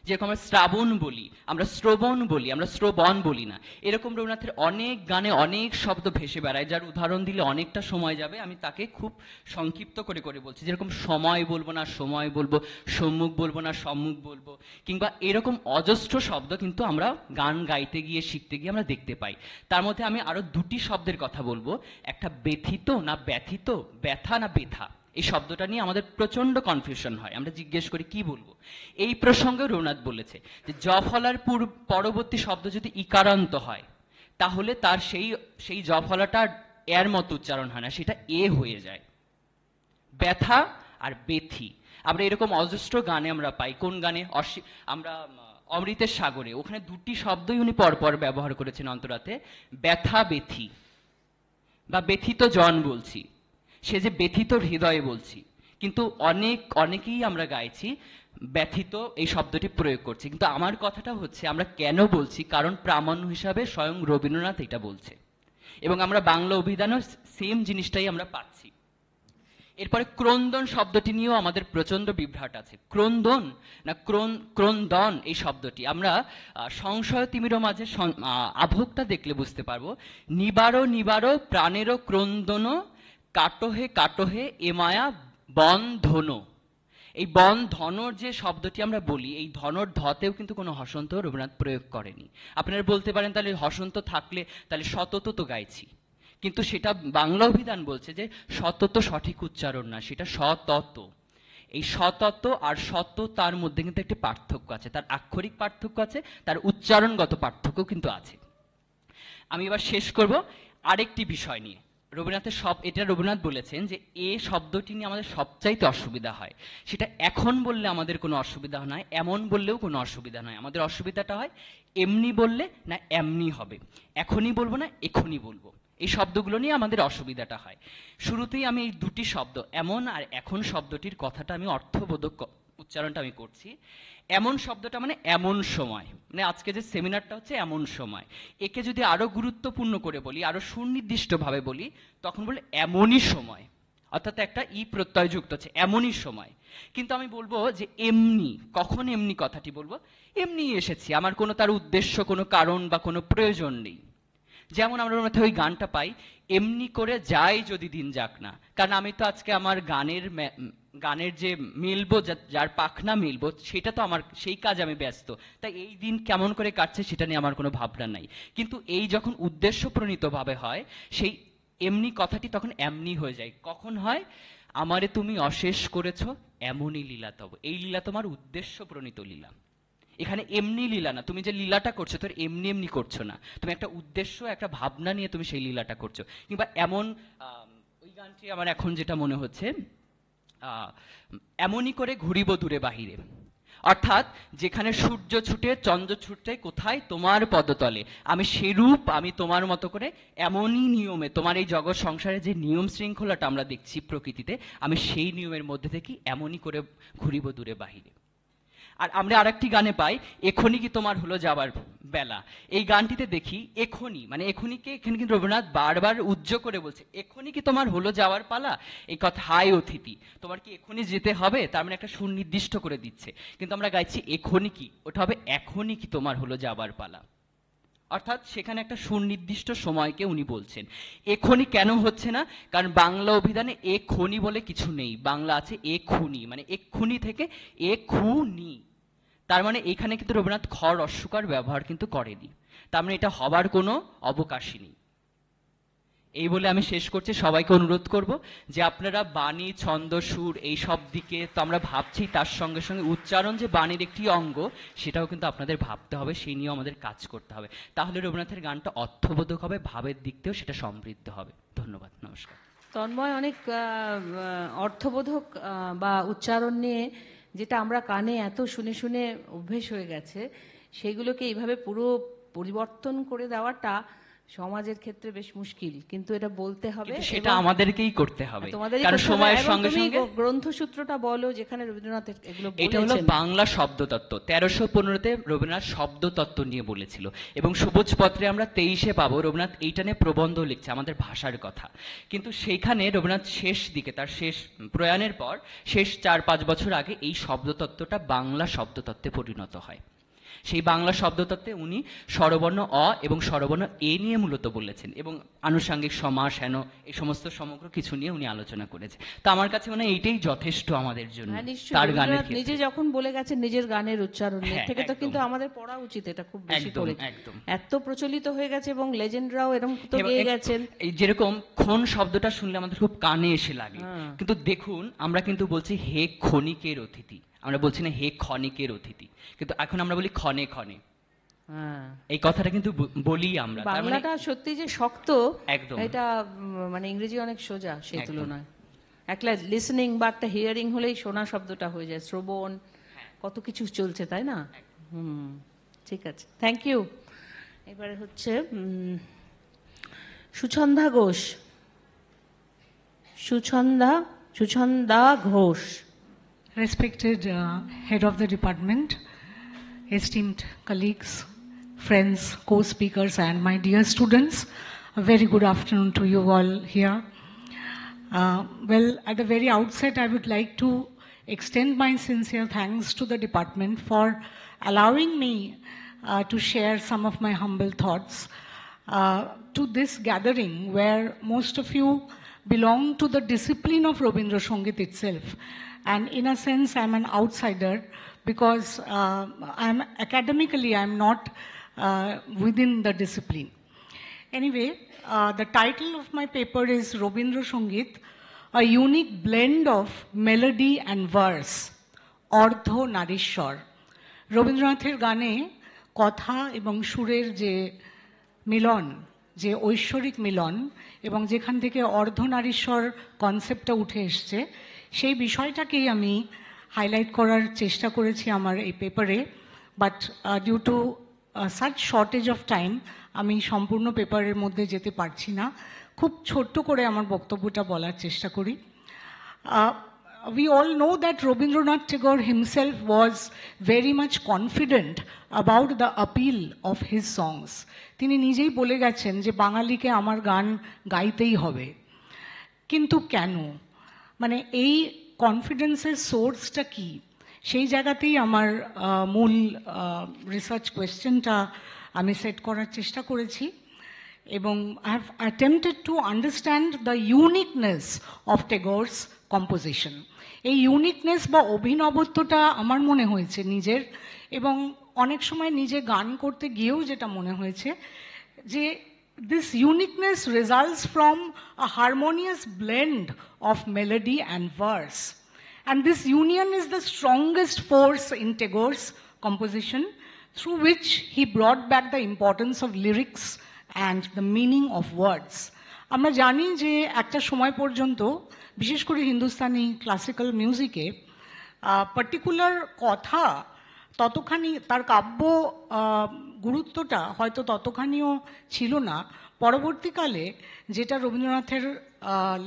যেরকম আমরা শ্রাবণ বলি, আমরা শ্রবণ বলি, আমরা শ্রবণ বলি না। এরকম রবীন্দ্রনাথের অনেক গানে অনেক শব্দ ভেসে বেড়ায়, যার উদাহরণ দিলে অনেকটা সময় যাবে, আমি তাকে খুব সংক্ষিপ্ত করে করে বলছি। যেরকম সময় বলবো না সময় বলবো, সম্মুখ বলবো না সম্মুখ বলবো, কিংবা এরকম অজস্র শব্দ কিন্তু আমরা গান গাইতে গিয়ে শিখতে গিয়ে আমরা দেখতে পাই। তার মধ্যে আমি আরো দুটি শব্দের কথা বলবো, একটা ব্যথিত না ব্যথিত, ব্যথা না ব্যথা। এই শব্দটা নিয়ে আমাদের প্রচন্ড কনফিউশন হয়, আমরা জিজ্ঞেস করি কি বলবো। এই প্রসঙ্গে রবীন্দ্রনাথ বলেছে যে জ ফলার পরবর্তী শব্দ যদি ইকারান্ত হয়, তাহলে তার সেই জ ফলাটা এর মতো উচ্চারণ হয় না, সেটা এ হয়ে যায়। ব্যথা আর বেথি আমরা এরকম অজস্র গানে আমরা পাই। কোন গানে? আমরা অমৃতের সাগরে, ওখানে দুটি শব্দই উনি পরপর ব্যবহার করেছেন অন্তরাতে, ব্যথা বেথি, বা ব্যথিত জন বলছি, সে যে ব্যথিত হৃদয়ে বলছি, কিন্তু অনেকেই আমরা গাইছি ব্যথিত এই শব্দটি প্রয়োগ করছি। কিন্তু আমার কথাটা হচ্ছে আমরা কেন বলছি, কারণ প্রামাণ্য হিসাবে স্বয়ং রবীন্দ্রনাথ এটা বলছে, এবং আমরা বাংলা অভিধানও সেম জিনিসটাই আমরা পাচ্ছি। এরপরে ক্রন্দন শব্দটি নিয়েও আমাদের প্রচন্ড বিভ্রাট আছে। ক্রন্দন না ক্রন্দন, এই শব্দটি আমরা সংশয় তিমির মাঝে আভোগটা দেখলে বুঝতে পারবো। নিবারো নিবারো প্রাণেরও ক্রন্দন, কাটোহে কাটোহে এ মায়া বন্ধন। এই বন্ধনর যে শব্দটি আমরা বলি, এই ধনর ধতেও কিন্তু কোনো হসন্ত রবীন্দ্রনাথ প্রয়োগ করেনি। আপনারা বলতে পারেন তাহলে হসন্ত থাকলে তাহলে শতত তো গাইছি, কিন্তু সেটা বাংলা অভিধান বলছে যে শতত সঠিক উচ্চারণ না, সেটা শতত। এই শতত আর শত তার মধ্যে কিন্তু একটি পার্থক্য আছে, তার আক্ষরিক পার্থক্য আছে, তার উচ্চারণগত পার্থক্য কিন্তু আছে। আমি এবার শেষ করব আরেকটি বিষয় নিয়ে। এটা রবীন্দ্রনাথ বলেছেন যে এ শব্দটি নিয়ে আমাদের সবচাইতে অসুবিধা হয়। সেটা এখন বললে আমাদের কোনো অসুবিধা নয়, এমন বললেও কোনো অসুবিধা নয়। আমাদের অসুবিধাটা হয় এমনি বললে না এমনি হবে, এখনই বলবো না এখনই বলবো, এই শব্দগুলো নিয়ে আমাদের অসুবিধাটা হয়। শুরুতেই আমি এই দুটি শব্দ এমন আর এখন শব্দটির কথাটা আমি অর্থবোধক উচ্চারণটা আমি করছি। এমন শব্দটা মানে এমন সময়, মানে আজকে যে সেমিনারটা হচ্ছে এমন সময়, একে যদি আরো গুরুত্বপূর্ণ করে বলি, আরো সুনির্দিষ্টভাবে বলি, তখন বলে এমনই সময়, অর্থাৎ একটা ই প্রত্যয় যুক্ত হচ্ছে, এমনই সময়। কিন্তু আমি বলবো যে এমনি, কখন এমনি কথাটি বলবো, এমনি এসেছি, আমার কোনো তার উদ্দেশ্য, কোনো কারণ বা কোনো প্রয়োজন নেই। যেমন আমরা ওই গানটা পাই, এমনি করে যাই যদি দিন যাক না, কারণ আমি তো আজকে আমার গানের যে মিলবো, যার পাখনা মিলবো, সেটা তো আমার সেই কাজ আমি ব্যস্ত, তাই এই দিন কেমন করে কাটছে সেটা নিয়ে আমার কোনো ভাবনা নাই। কিন্তু এই যখন উদ্দেশ্য প্রণীত ভাবে হয়, সেই এমনি কথাটি তখন এমনি হয়ে যায়। কখন হয়? আমারে তুমি অশেষ করেছো এমনই লীলা তব, এই লীলা তোমার উদ্দেশ্য প্রণীত লীলা। এখানে এমনি লীলা না, তুমি যে লীলাটা করছো তোর এমনি এমনি করছো না, তুমি একটা উদ্দেশ্য, একটা ভাবনা নিয়ে তুমি সেই লীলাটা করছো। কিংবা এমন ওই গানটি আমার এখন যেটা মনে হচ্ছে, এমনই করে ঘুরিব দূরে বাহিরে, অর্থাৎ যেখানে সূর্য ছুটে চন্দ্র ছুটে কোথায়, তোমার পদতলে, আমি সেরূপ, আমি তোমার মতো করে এমনই নিয়মে, তোমার এই জগৎ সংসারে যে নিয়ম শৃঙ্খলাটা আমরা দেখছি প্রকৃতিতে, আমি সেই নিয়মের মধ্যে থেকে এমনই করে ঘুরিব দূরে বাহিরে। আর আমরা আরেকটি গানে পাই, এখনই কি তোমার হলো যাবার বেলা। এই গানটিতে দেখি এখনই, মানে এখনইকে এখানে কিন্তু রবীন্দ্রনাথ বারবার উজ্জ্ব করে বলছে, এখনই কি তোমার হলো যাওয়ার পালা। এই কথা হাই অতিথি, তোমার কি এখনই যেতে হবে, তার মানে একটা সুনির্দিষ্ট করে দিচ্ছে। কিন্তু আমরা গাইছি এখনই কি, ওটা হবে এখনই কি তোমার হলো যাবার পালা। অর্থাৎ সেখানে একটা সুনির্দিষ্ট সময়কে উনি বলছেন। এখনি কেন হচ্ছে না? কারণ বাংলা অভিধানে এখনি বলে কিছু নেই, বাংলা আছে এখুনি, মানে এক্ষুনি থেকে এখুনি। তার মানে এখানে কিন্তু রবীন্দ্রনাথ খ রস্যকার ব্যবহার কিন্তু করেনি, তার মানে এটা হবার কোনো অবকাশই নেই। এই বলে আমি শেষ করছি, সবাইকে অনুরোধ করব যে আপনারা বাণী, ছন্দ, সুর এই সব দিকে তো আমরা ভাবছি, তার সঙ্গে সঙ্গে উচ্চারণ যে বাণীর একটি অঙ্গ সেটাও কিন্তু আপনাদের ভাবতে হবে, সেই নিয়েও আমাদের কাজ করতে হবে। তাহলে রবীন্দ্রনাথের গানটা অর্থবোধক হবে, ভাবের দিক দিয়েও সেটা সমৃদ্ধ হবে। ধন্যবাদ, নমস্কার। তন্ময় অনেক অর্থবোধক বা উচ্চারণ নিয়ে যেটা আমরা কানে এত শুনে শুনে অভ্যেস হয়ে গেছে, সেগুলোকে এইভাবে পুরো পরিবর্তন করে দেওয়াটা সমাজের ক্ষেত্রে বেশ মুশকিল, কিন্তু এটা বলতে হবে, সেটা আমাদেরকেই করতে হবে, তোমাদেরই কারণ করতে হবে। সময়ের এবং সঙ্গে তুমি সঙ্গে গ্রন্থসূত্রটা বলো যেখানে রবীন্দ্রনাথ এগুলো এটা হলো বলেছেন। বাংলা শব্দতত্ত্ব, 1315-তে রবীন্দ্রনাথ শব্দতত্ত্ব নিয়ে বলেছিল, এবং সবুজ পত্রে আমরা 23-এ পাবো রবীন্দ্রনাথ এইটা নিয়ে প্রবন্ধ লিখছে, আমাদের ভাষার কথা। কিন্তু সেইখানে রবীন্দ্রনাথ শেষ দিকে, তার শেষ প্রয়াণের পর শেষ 4-5 বছর আগে এই শব্দতত্ত্বটা বাংলা শব্দতত্ত্বে পরিণত হয়। সেই বাংলা শব্দতত্ত্বে উনি স্বরবর্ণ অ এবং স্বরবর্ণ এ নিয়ে মূলত বলেছেন, এবং আনুষঙ্গিক সমাস হেন এই সমস্ত সমগ্র কিছু নিয়ে উনি আলোচনা করেছেন। তো আমার কাছে মানে এইটাই যথেষ্ট আমাদের জন্য, তার গানের ক্ষেত্রে। নিজে যখন বলে গেছেন নিজের গানের উচ্চারণ থেকে, তো কিন্তু আমাদের পড়া উচিত এটা খুব বেশি করে। একদম এত প্রচলিত হয়ে গেছে এবং লেজেন্ডরাও এরকম তো গেয়ে গেছেন। এই যেরকম খন শব্দটা শুনলে আমাদের খুব কানে এসে লাগে, কিন্তু দেখুন আমরা কিন্তু বলছি হে ক্ষণিকের অতিথি, আমরা বলছি না হে ক্ষণিকের অতিথি, কিন্তু এখন আমরা বলি ক্ষণে ক্ষণে। এই কথাটা কিন্তু বলি আমরা। বাংলাটা সত্যি যে শক্ত, একদম এটা মানে ইংরেজি অনেক সোজা সেই তুলনায়। একটা লিসনিং বা একটা হিয়ারিং হলেই শোনা শব্দটা হয়ে যায়, শ্রবণ, কত কিছু চলছে, তাই না? ঠিক আছে, থ্যাংক ইউ। এবারে হচ্ছে সুছন্দা Ghosh. সুছন্দা Ghosh. Respected head of the department, esteemed colleagues, friends, co-speakers, and my dear students, a very good afternoon to you all here. Well, at the very outset, I would like to extend my sincere thanks to the department for allowing me to share some of my humble thoughts to this gathering where most of you belong to the discipline of Rabindra Sangit itself. And in a sense, I'm an outsider because I'm not within the discipline. Anyway, the title of my paper is Rabindra Sangit, a unique blend of melody and verse, Ardho Narishwar. রবীন্দ্রনাথের গানে কথা এবং সুরের যে মিলন, যে ঐশ্বরিক মিলন, এবং যেখান থেকে অর্ধনারীশ্বর কনসেপ্টটা উঠে এসছে, সেই বিষয়টাকেই আমি হাইলাইট করার চেষ্টা করেছি আমার এই পেপারে। But due to such shortage of time আমি সম্পূর্ণ পেপারের মধ্যে যেতে পারছি না, খুব ছোট্ট করে আমার বক্তব্যটা বলার চেষ্টা করি। We all know that Rabindranath Tagore himself was very much confident about the appeal of his songs. তিনি নিজেই বলে গেছেন যে বাঙালিকে আমার গান গাইতেই হবে। কিন্তু কেন, মানে এই কনফিডেন্সের সোর্সটা কি, সেই জায়গাতেই আমার মূল রিসার্চ কোয়েশ্চেনটা আমি সেট করার চেষ্টা করেছি, এবং I have attempted to understand the uniqueness of Tagore's composition. এই ইউনিকনেস বা অভিনবত্বটা আমার মনে হয়েছে নিজের, এবং অনেক সময় নিজে গান করতে গিয়েও যেটা মনে হয়েছে যে this uniqueness results from a harmonious blend of melody and verse. And this union is the strongest force in Tagore's composition, through which he brought back the importance of lyrics and the meaning of words. আমরা জানি যে একটা সময় পর্যন্ত বিশেষ করে Hindustani classical মিউজিকে particular কথা ততখানি, তার কাব্য গুরুত্বটা হয়তো ততখানিও ছিল না। পরবর্তীকালে যেটা রবীন্দ্রনাথের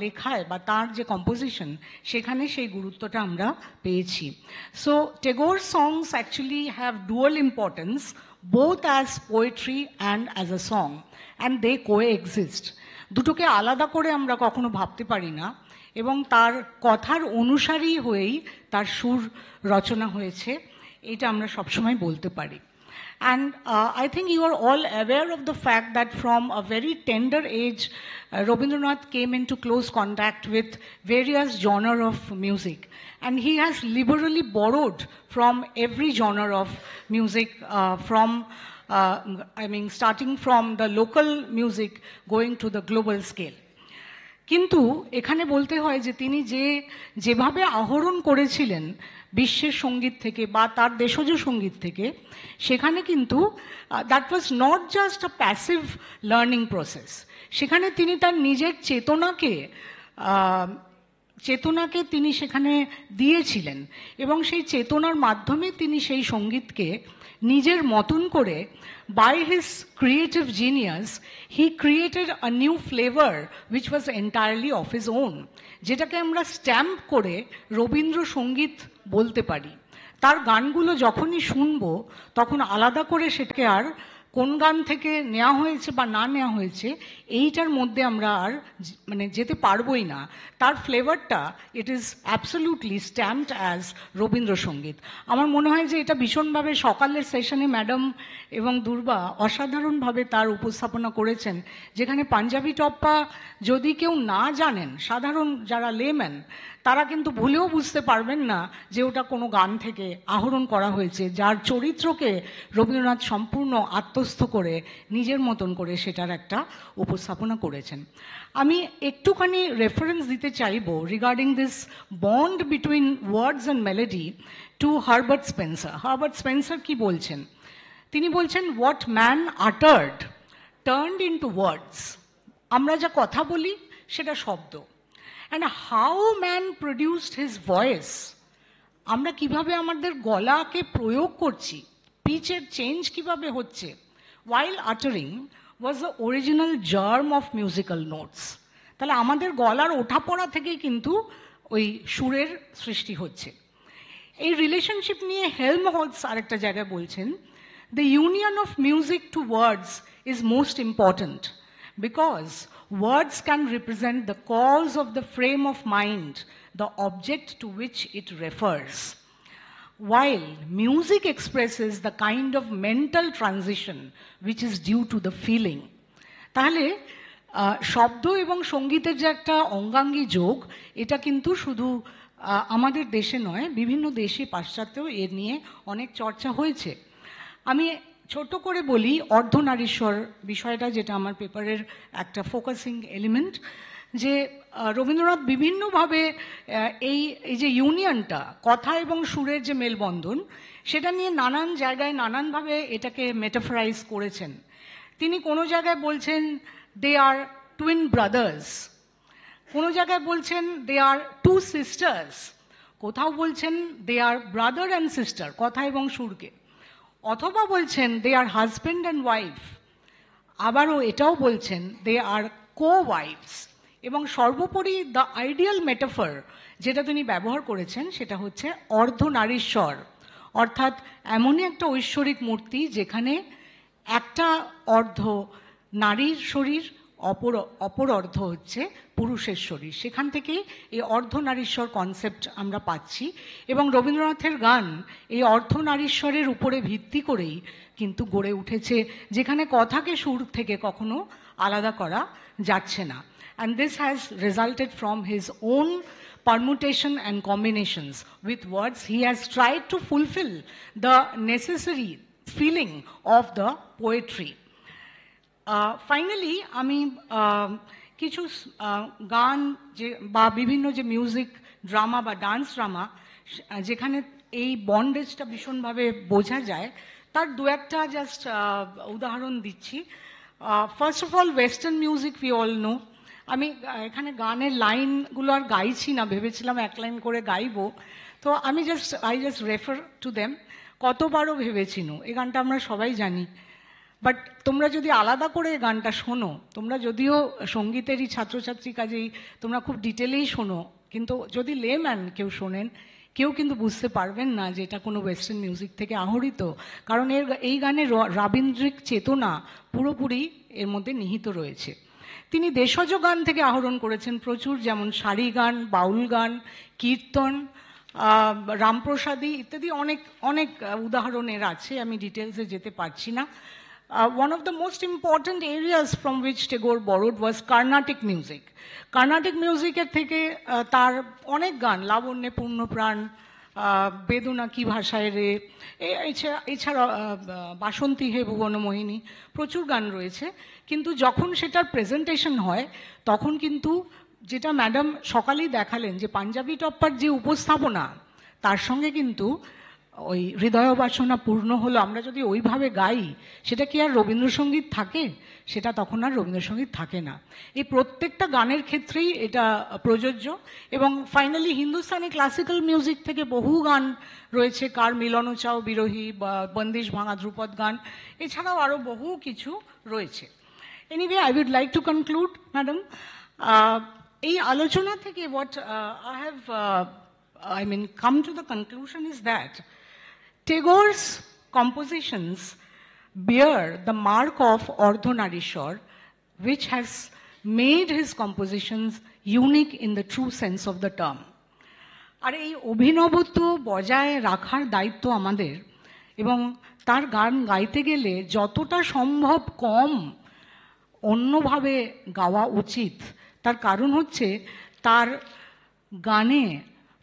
লেখায় বা তার যে কম্পোজিশন, সেখানে সেই গুরুত্বটা আমরা পেয়েছি। So Tagore songs actually have dual importance, both as poetry and as a song, and they coexist. দুটোকে আলাদা করে আমরা কখনো ভাবতে পারি না, এবং তার কথার অনুসারী হয়েই তার সুর রচনা হয়েছে, এটা আমরা সবসময় বলতে পারি। And I think you are all aware of the fact that from a very tender age, Rabindranath came into close contact with various genre of music. And he has liberally borrowed from every genre of music, starting from the local music going to the global scale. কিন্তু এখানে বলতে হয় যে তিনি যেভাবে আহরণ করেছিলেন বিশ্বের সঙ্গীত থেকে বা তার দেশজ সঙ্গীত থেকে, সেখানে কিন্তু that was not just a passive learning process. সেখানে তিনি তার নিজের চেতনাকে তিনি সেখানে দিয়েছিলেন এবং সেই চেতনার মাধ্যমে তিনি সেই সঙ্গীতকে নিজের মতন করে, by his creative genius, he created a new flavor which was entirely of his own, যেটাকে আমরা স্ট্যাম্প করে রবীন্দ্রসঙ্গীত বলতে পারি। তার গানগুলো যখনই শুনবো তখন আলাদা করে সেটাকে আর কোন গান থেকে নেওয়া হয়েছে বা না নেওয়া হয়েছে এইটার মধ্যে আমরা আর যেতে পারবোই না। তার ফ্লেভারটা it is absolutely stamped as Rabindrasangeet. আমার মনে হয় যে এটা ভীষণভাবে সকালের সেশনে ম্যাডাম এবং দুর্বা অসাধারণভাবে তার উপস্থাপনা করেছেন, যেখানে পাঞ্জাবি টপ্পা যদি কেউ না জানেন, সাধারণ যারা লেম্যান, তারা কিন্তু ভুলেও বুঝতে পারবেন না যে ওটা কোনো গান থেকে আহরণ করা হয়েছে, যার চরিত্রকে রবীন্দ্রনাথ সম্পূর্ণ আত্মস্থ করে নিজের মতন করে সেটার একটা উপস্থাপনা করেছেন। আমি একটুখানি রেফারেন্স দিতে চাইব regarding this bond between words and melody to Herbert Spencer. Herbert Spencer কি বলছেন? তিনি বলছেন, what man uttered turned into words. আমরা যা কথা বলি সেটা শব্দ। And how man produced his voice, আমরা কিভাবে আমাদের গলাকে প্রয়োগ করছি, পিচের চেঞ্জ কিভাবে হচ্ছে, while uttering was the original germ of musical notes. তাহলে আমাদের গলার ওঠাপড়া থেকেই কিন্তু ওই সুরের সৃষ্টি হচ্ছে। এই রিলেশনশিপ নিয়ে হেলমহোলটস আরেকটা জায়গায় বলছেন, the union of music to words is most important because words can represent the cause of the frame of mind, the object to which it refers, while music expresses the kind of mental transition which is due to the feeling. তাহলে শব্দ এবং সঙ্গীতের যে একটা অঙ্গাঙ্গী যোগ, এটা কিন্তু শুধু আমাদের দেশে নয়, বিভিন্ন দেশে পাশ্চাত্যেও এর নিয়ে অনেক চর্চা হয়েছে। আমি ছোট করে বলি অর্ধনারীশ্বর বিষয়টা, যেটা আমার পেপারের একটা ফোকাসিং এলিমেন্ট, যে রবীন্দ্রনাথ বিভিন্নভাবে এই যে ইউনিয়নটা, কথা এবং সুরের যে মেলবন্ধন, সেটা নিয়ে নানান জায়গায় নানানভাবে এটাকে মেটাফরাইজ করেছেন। তিনি কোনো জায়গায় বলছেন দে আর টুইন ব্রাদার্স, কোনো জায়গায় বলছেন দে আর টু সিস্টার্স, কোথাও বলছেন দে আর ব্রাদার অ্যান্ড সিস্টার, কথা এবং সুরকে, অথবা বলছেন দে আর হাজব্যান্ড অ্যান্ড ওয়াইফ, আবারও এটাও বলছেন দে আর কো ওয়াইফস। এবং সর্বোপরি দ্য আইডিয়াল মেটাফর যেটা তিনি ব্যবহার করেছেন সেটা হচ্ছে অর্ধনারীশ্বর, অর্থাৎ এমনই একটা ঐশ্বরিক মূর্তি যেখানে একটা অর্ধ নারীর শরীর, অপর অর্ধ হচ্ছে পুরুষের শরীর। সেখান থেকেই এই অর্ধনারীশ্বর কনসেপ্ট আমরা পাচ্ছি এবং রবীন্দ্রনাথের গান এই অর্ধনারীশ্বরের উপরে ভিত্তি করেই কিন্তু গড়ে উঠেছে, যেখানে কথাকে সুর থেকে কখনো আলাদা করা যাচ্ছে না। And this has resulted from his own permutation and combinations with words. He has tried to fulfill the necessary feeling of the poetry. Finally, আমি কিছু গান যে বা বিভিন্ন যে মিউজিক ড্রামা বা ডান্স ড্রামা যেখানে এই বন্ডেজটা ভীষণভাবে বোঝা যায়, তার দু একটা জাস্ট উদাহরণ দিচ্ছি। First of all western music we all know. আমি এখানে গানের লাইনগুলো আর গাইছি না, ভেবেছিলাম এক লাইন করে গাইবো, তো আমি I just refer to them. কতবারও ভেবেছিনু, এই গানটা আমরা সবাই জানি, বাট তোমরা যদি আলাদা করে এই গানটা শোনো, তোমরা যদিও সঙ্গীতেরই ছাত্রছাত্রী, কাজেই তোমরা খুব ডিটেলেই শোনো, কিন্তু যদি লেম্যান কেউ শোনেন, কেউ কিন্তু বুঝতে পারবেন না যে এটা কোনো ওয়েস্টার্ন মিউজিক থেকে আহরিত, কারণ এই গানের রবীন্দ্রিক চেতনা পুরোপুরি এর মধ্যে নিহিত রয়েছে। তিনি দেশজ গান থেকে আহরণ করেছেন প্রচুর, যেমন সারি গান, বাউল গান, কীর্তন, রামপ্রসাদী ইত্যাদি অনেক অনেক উদাহরণের আছে, আমি ডিটেলসে যেতে পারছি না। One of the most important areas from which Tagore borrowed was Carnatic music. Carnatic music এর থেকে তার অনেক গান, লাবণ্যে পূর্ণপ্রাণ, বেদনা কি ভাষায় রে, এছাড়া বাসন্তী হে ভুবনমোহিনী, প্রচুর গান রয়েছে। কিন্তু যখন সেটার প্রেজেন্টেশন হয় তখন কিন্তু, যেটা ম্যাডাম সকালেই দেখালেন, যে পাঞ্জাবি টপ্পার যে উপস্থাপনা, তার সঙ্গে কিন্তু ওই হৃদয় বাসনা পূর্ণ হলো, আমরা যদি ওইভাবে গাই, সেটা কি আর রবীন্দ্রসঙ্গীত থাকে? সেটা তখন আর রবীন্দ্রসঙ্গীত থাকে না। এই প্রত্যেকটা গানের ক্ষেত্রেই এটা প্রযোজ্য। এবং ফাইনালি হিন্দুস্তানি ক্লাসিক্যাল মিউজিক থেকে বহু গান রয়েছে, কার মিলন চাও বিরোহী, বা বন্দিশ ভাঙা ধ্রুপদ গান, এছাড়াও আরও বহু কিছু রয়েছে। Anyway, I would like to conclude, madam, এই আলোচনা থেকে what I have come to the conclusion is that Tagore's compositions bear the mark of Ardhanarishwar, which has made his compositions unique in the true sense of the term. আর এই অভিনবত্ব বজায় রাখার দায়িত্ব আমাদের, এবং তার গান গাইতে গেলে যতটা সম্ভব কম অন্যভাবে গাওয়া উচিত। তার কারণ হচ্ছে, তার গানে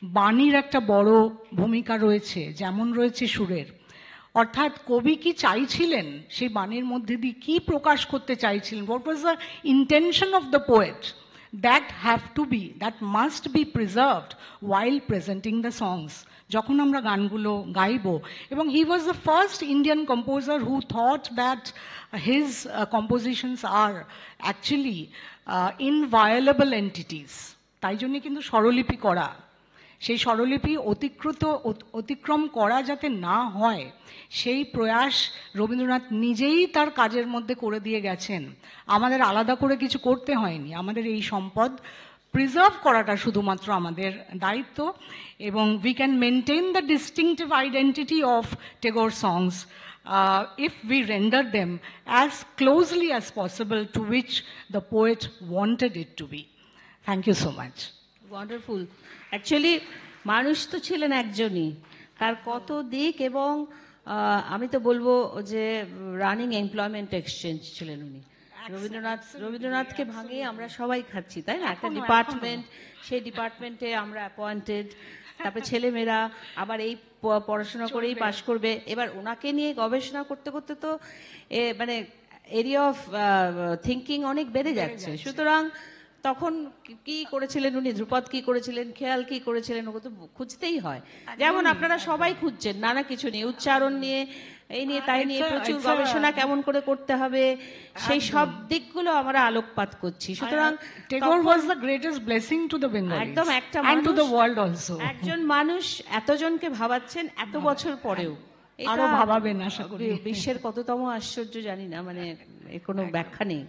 বাণীর একটা বড় ভূমিকা রয়েছে, যেমন রয়েছে সুরের। অর্থাৎ কবি কি চাইছিলেন, সেই বাণীর মধ্যে দিয়ে কি প্রকাশ করতে চাইছিলেন, what was the intention of the poet, that must be preserved while presenting the songs, যখন আমরা গানগুলো গাইব। এবং he was the first Indian composer who thought that his compositions are actually inviolable entities. তাই জন্যে কিন্তু স্বরলিপি করা, সেই স্বরলিপি অতিক্রম করা যাতে না হয়, সেই প্রয়াস রবীন্দ্রনাথ নিজেই তার কাজের মধ্যে করে দিয়ে গেছেন। আমাদের আলাদা করে কিছু করতে হয়নি, আমাদের এই সম্পদ প্রিজার্ভ করাটা শুধুমাত্র আমাদের দায়িত্ব। এবং we can maintain the distinctive identity of Tagore songs if we render them as closely as possible to which the poet wanted it to be. Thank you so much. Wonderful. Actually মানুষ তো ছিলেন একজনই, তার কত দিক, এবং আমি তো বলবো যে রানিং এমপ্লয়মেন্ট এক্সচেঞ্জ ছিলেন উনি। রবীন্দ্রনাথকে ভাঙিয়ে আমরা সবাই খাচ্ছি, তাই না? একটা ডিপার্টমেন্ট, সেই ডিপার্টমেন্টে আমরা অ্যাপয়েন্টেড, তারপরে ছেলেমেয়েরা আবার এই পড়াশোনা করেই পাশ করবে। এবার ওনাকে নিয়ে গবেষণা করতে করতে তো মানে এরিয়া অফ থিঙ্কিং অনেক বেড়ে যাচ্ছে। সুতরাং তখন কি করেছিলেন উনি, ধ্রুপদ কি করেছিলেন, খেয়াল কি করেছিলেন, ওগুলো তো খুঁজতেই হয়। যেমন আপনারা সবাই খুঁজছেন নানা কিছু নিয়ে, উচ্চারণ নিয়ে, এই নিয়ে তাই নিয়ে প্রচুর গবেষণা কেমন করে করতে হবে, সেই সব দিকগুলো আমরা আলোকপাত করছি। সুতরাং Tagore was the greatest blessing to the Bengalis, একদম একটা and to the world also. একজন মানুষ এতজনকে ভাবাচ্ছেন এত বছর পরেও, আরো ভাবাবেন আশা করি। বিশ্বের কততম আশ্চর্য জানি না, মানে এর কোনো ব্যাখ্যা নেই।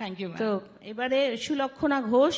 Thank you. তো এবারে সুলক্ষণা ঘোষ